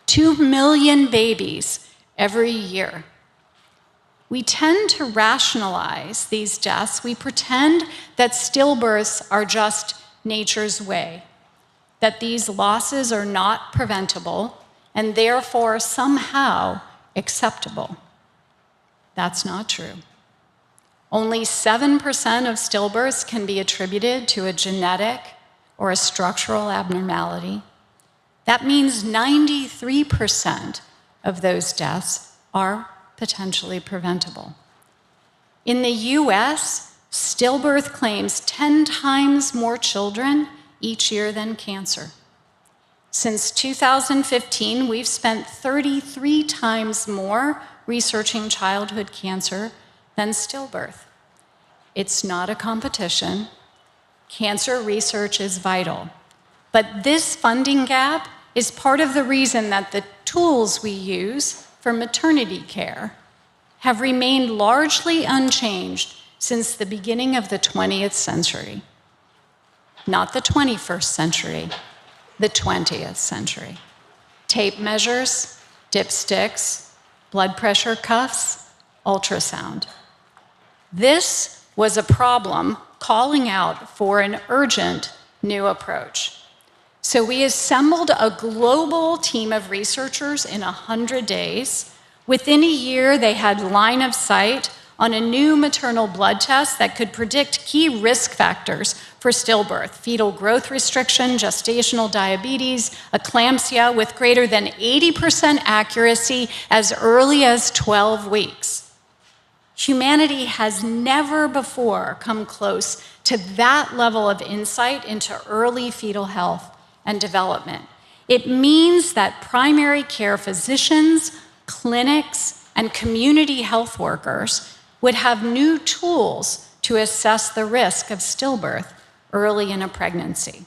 [SPEAKER 17] 2 million babies every year. We tend to rationalize these deaths. We pretend that stillbirths are just nature's way, that these losses are not preventable and therefore somehow acceptable. That's not true. Only 7% of stillbirths can be attributed to a genetic or a structural abnormality. That means 93% of those deaths are potentially preventable. In the US, stillbirth claims 10 times more children each year than cancer. Since 2015, we've spent 33 times more researching childhood cancer than stillbirth. It's not a competition. Cancer research is vital. But this funding gap is part of the reason that the tools we use for maternity care have remained largely unchanged since the beginning of the 20th century. Not the 21st century, the 20th century. Tape measures, dipsticks, blood pressure cuffs, ultrasound. This was a problem calling out for an urgent new approach. So we assembled a global team of researchers in 100 days. Within a year, they had line of sight on a new maternal blood test that could predict key risk factors for stillbirth: fetal growth restriction, gestational diabetes, eclampsia, with greater than 80% accuracy as early as 12 weeks. Humanity has never before come close to that level of insight into early fetal health and development. It means that primary care physicians, clinics, and community health workers would have new tools to assess the risk of stillbirth early in a pregnancy.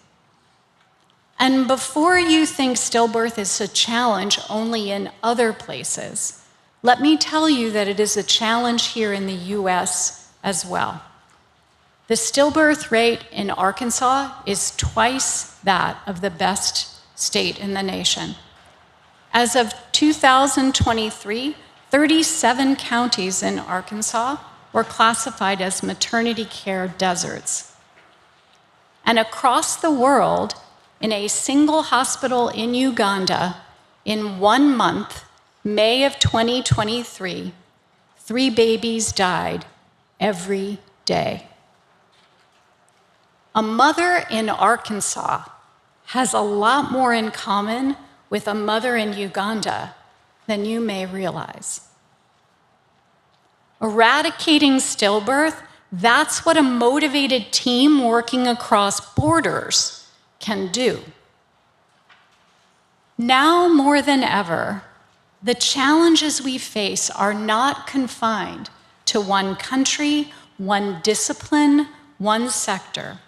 [SPEAKER 17] And before you think stillbirth is a challenge only in other places, let me tell you that it is a challenge here in the US as well. The stillbirth rate in Arkansas is twice that of the best state in the nation. As of 2023, 37 counties in Arkansas were classified as maternity care deserts. And across the world, in a single hospital in Uganda, in 1 month, May of 2023, 3 babies died every day. A mother in Arkansas has a lot more in common with a mother in Uganda than you may realize. Eradicating stillbirth, that's what a motivated team working across borders can do. Now more than ever, the challenges we face are not confined to one country, one discipline, one sector.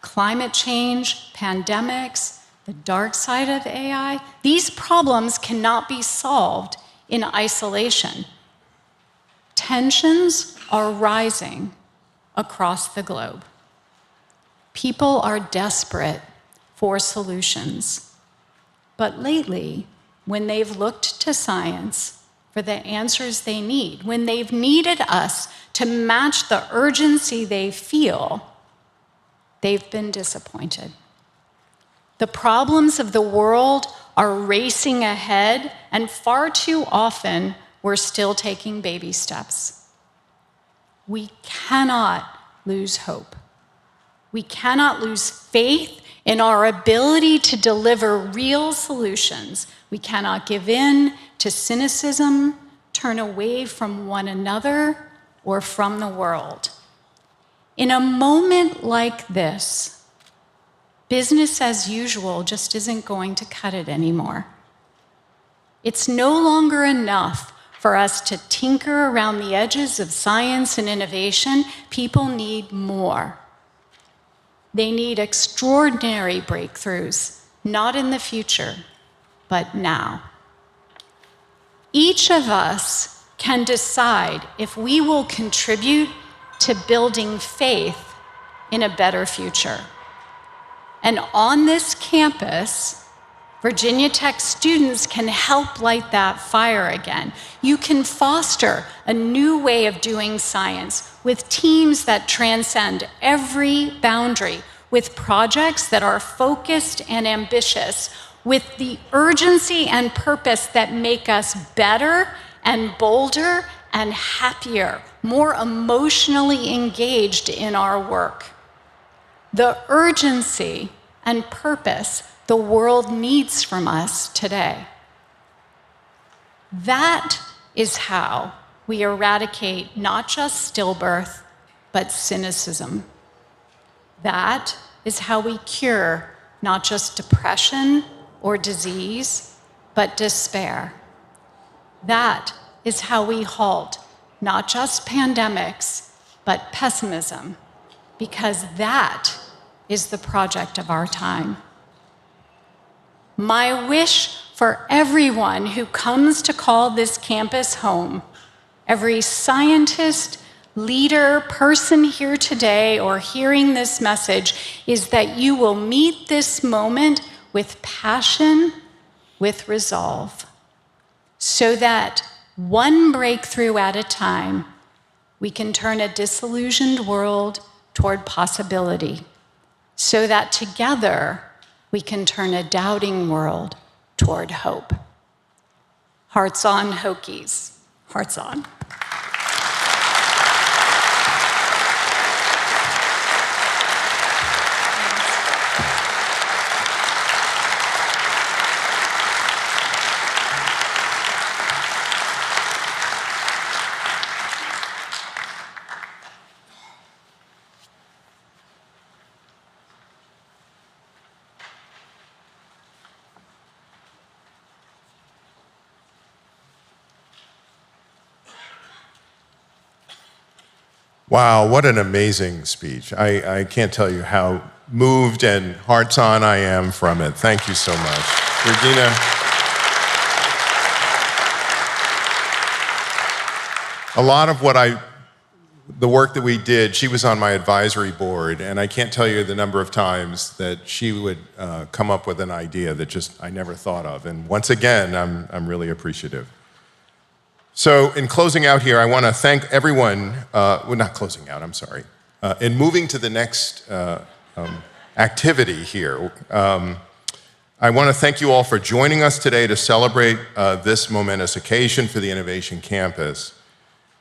[SPEAKER 17] Climate change, pandemics, the dark side of AI, these problems cannot be solved in isolation. Tensions are rising across the globe. People are desperate for solutions. But lately, when they've looked to science for the answers they need, when they've needed us to match the urgency they feel, they've been disappointed. The problems of the world are racing ahead, and far too often, we're still taking baby steps. We cannot lose hope. We cannot lose faith in our ability to deliver real solutions. We cannot give in to cynicism, turn away from one another, or from the world. In a moment like this, business as usual just isn't going to cut it anymore. It's no longer enough for us to tinker around the edges of science and innovation. People need more. They need extraordinary breakthroughs, not in the future, but now. Each of us can decide if we will contribute to building faith in a better future. And on this campus, Virginia Tech students can help light that fire again. You can foster a new way of doing science with teams that transcend every boundary, with projects that are focused and ambitious, with the urgency and purpose that make us better and bolder and happier, more emotionally engaged in our work. The urgency and purpose the world needs from us today. That is how we eradicate not just stillbirth, but cynicism. That is how we cure not just depression or disease, but despair. That is how we halt not just pandemics, but pessimism, because that is the project of our time. My wish for everyone who comes to call this campus home, every scientist, leader, person here today or hearing this message, is that you will meet this moment with passion, with resolve, so that one breakthrough at a time, we can turn a disillusioned world toward possibility, so that together we can turn a doubting world toward hope. Hearts on, Hokies. Hearts on.
[SPEAKER 3] Wow, what an amazing speech. I can't tell you how moved and hearts on I am from it. Thank you so much. Regina. A lot of the work that we did, she was on my advisory board, and I can't tell you the number of times that she would come up with an idea that just I never thought of. And once again, I'm really appreciative. So in closing out here, I want to thank everyone, well, not closing out, I'm sorry. In moving to the next activity here, I want to thank you all for joining us today to celebrate this momentous occasion for the Innovation Campus.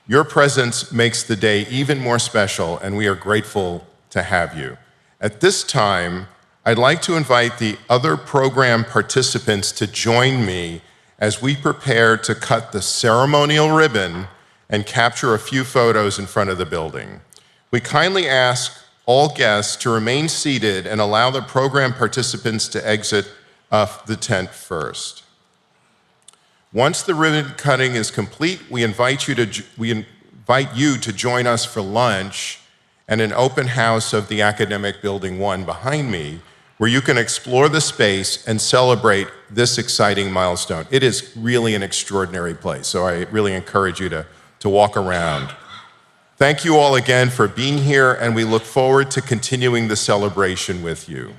[SPEAKER 3] Your presence makes the day even more special, and we are grateful to have you. At this time, I'd like to invite the other program participants to join me as we prepare to cut the ceremonial ribbon and capture a few photos in front of the building. We kindly ask all guests to remain seated and allow the program participants to exit the tent first. Once the ribbon cutting is complete, we invite you to join us for lunch and an open house of the Academic Building 1 behind me, where you can explore the space and celebrate this exciting milestone. It is really an extraordinary place, so I really encourage you to walk around. Thank you all again for being here, and we look forward to continuing the celebration with you.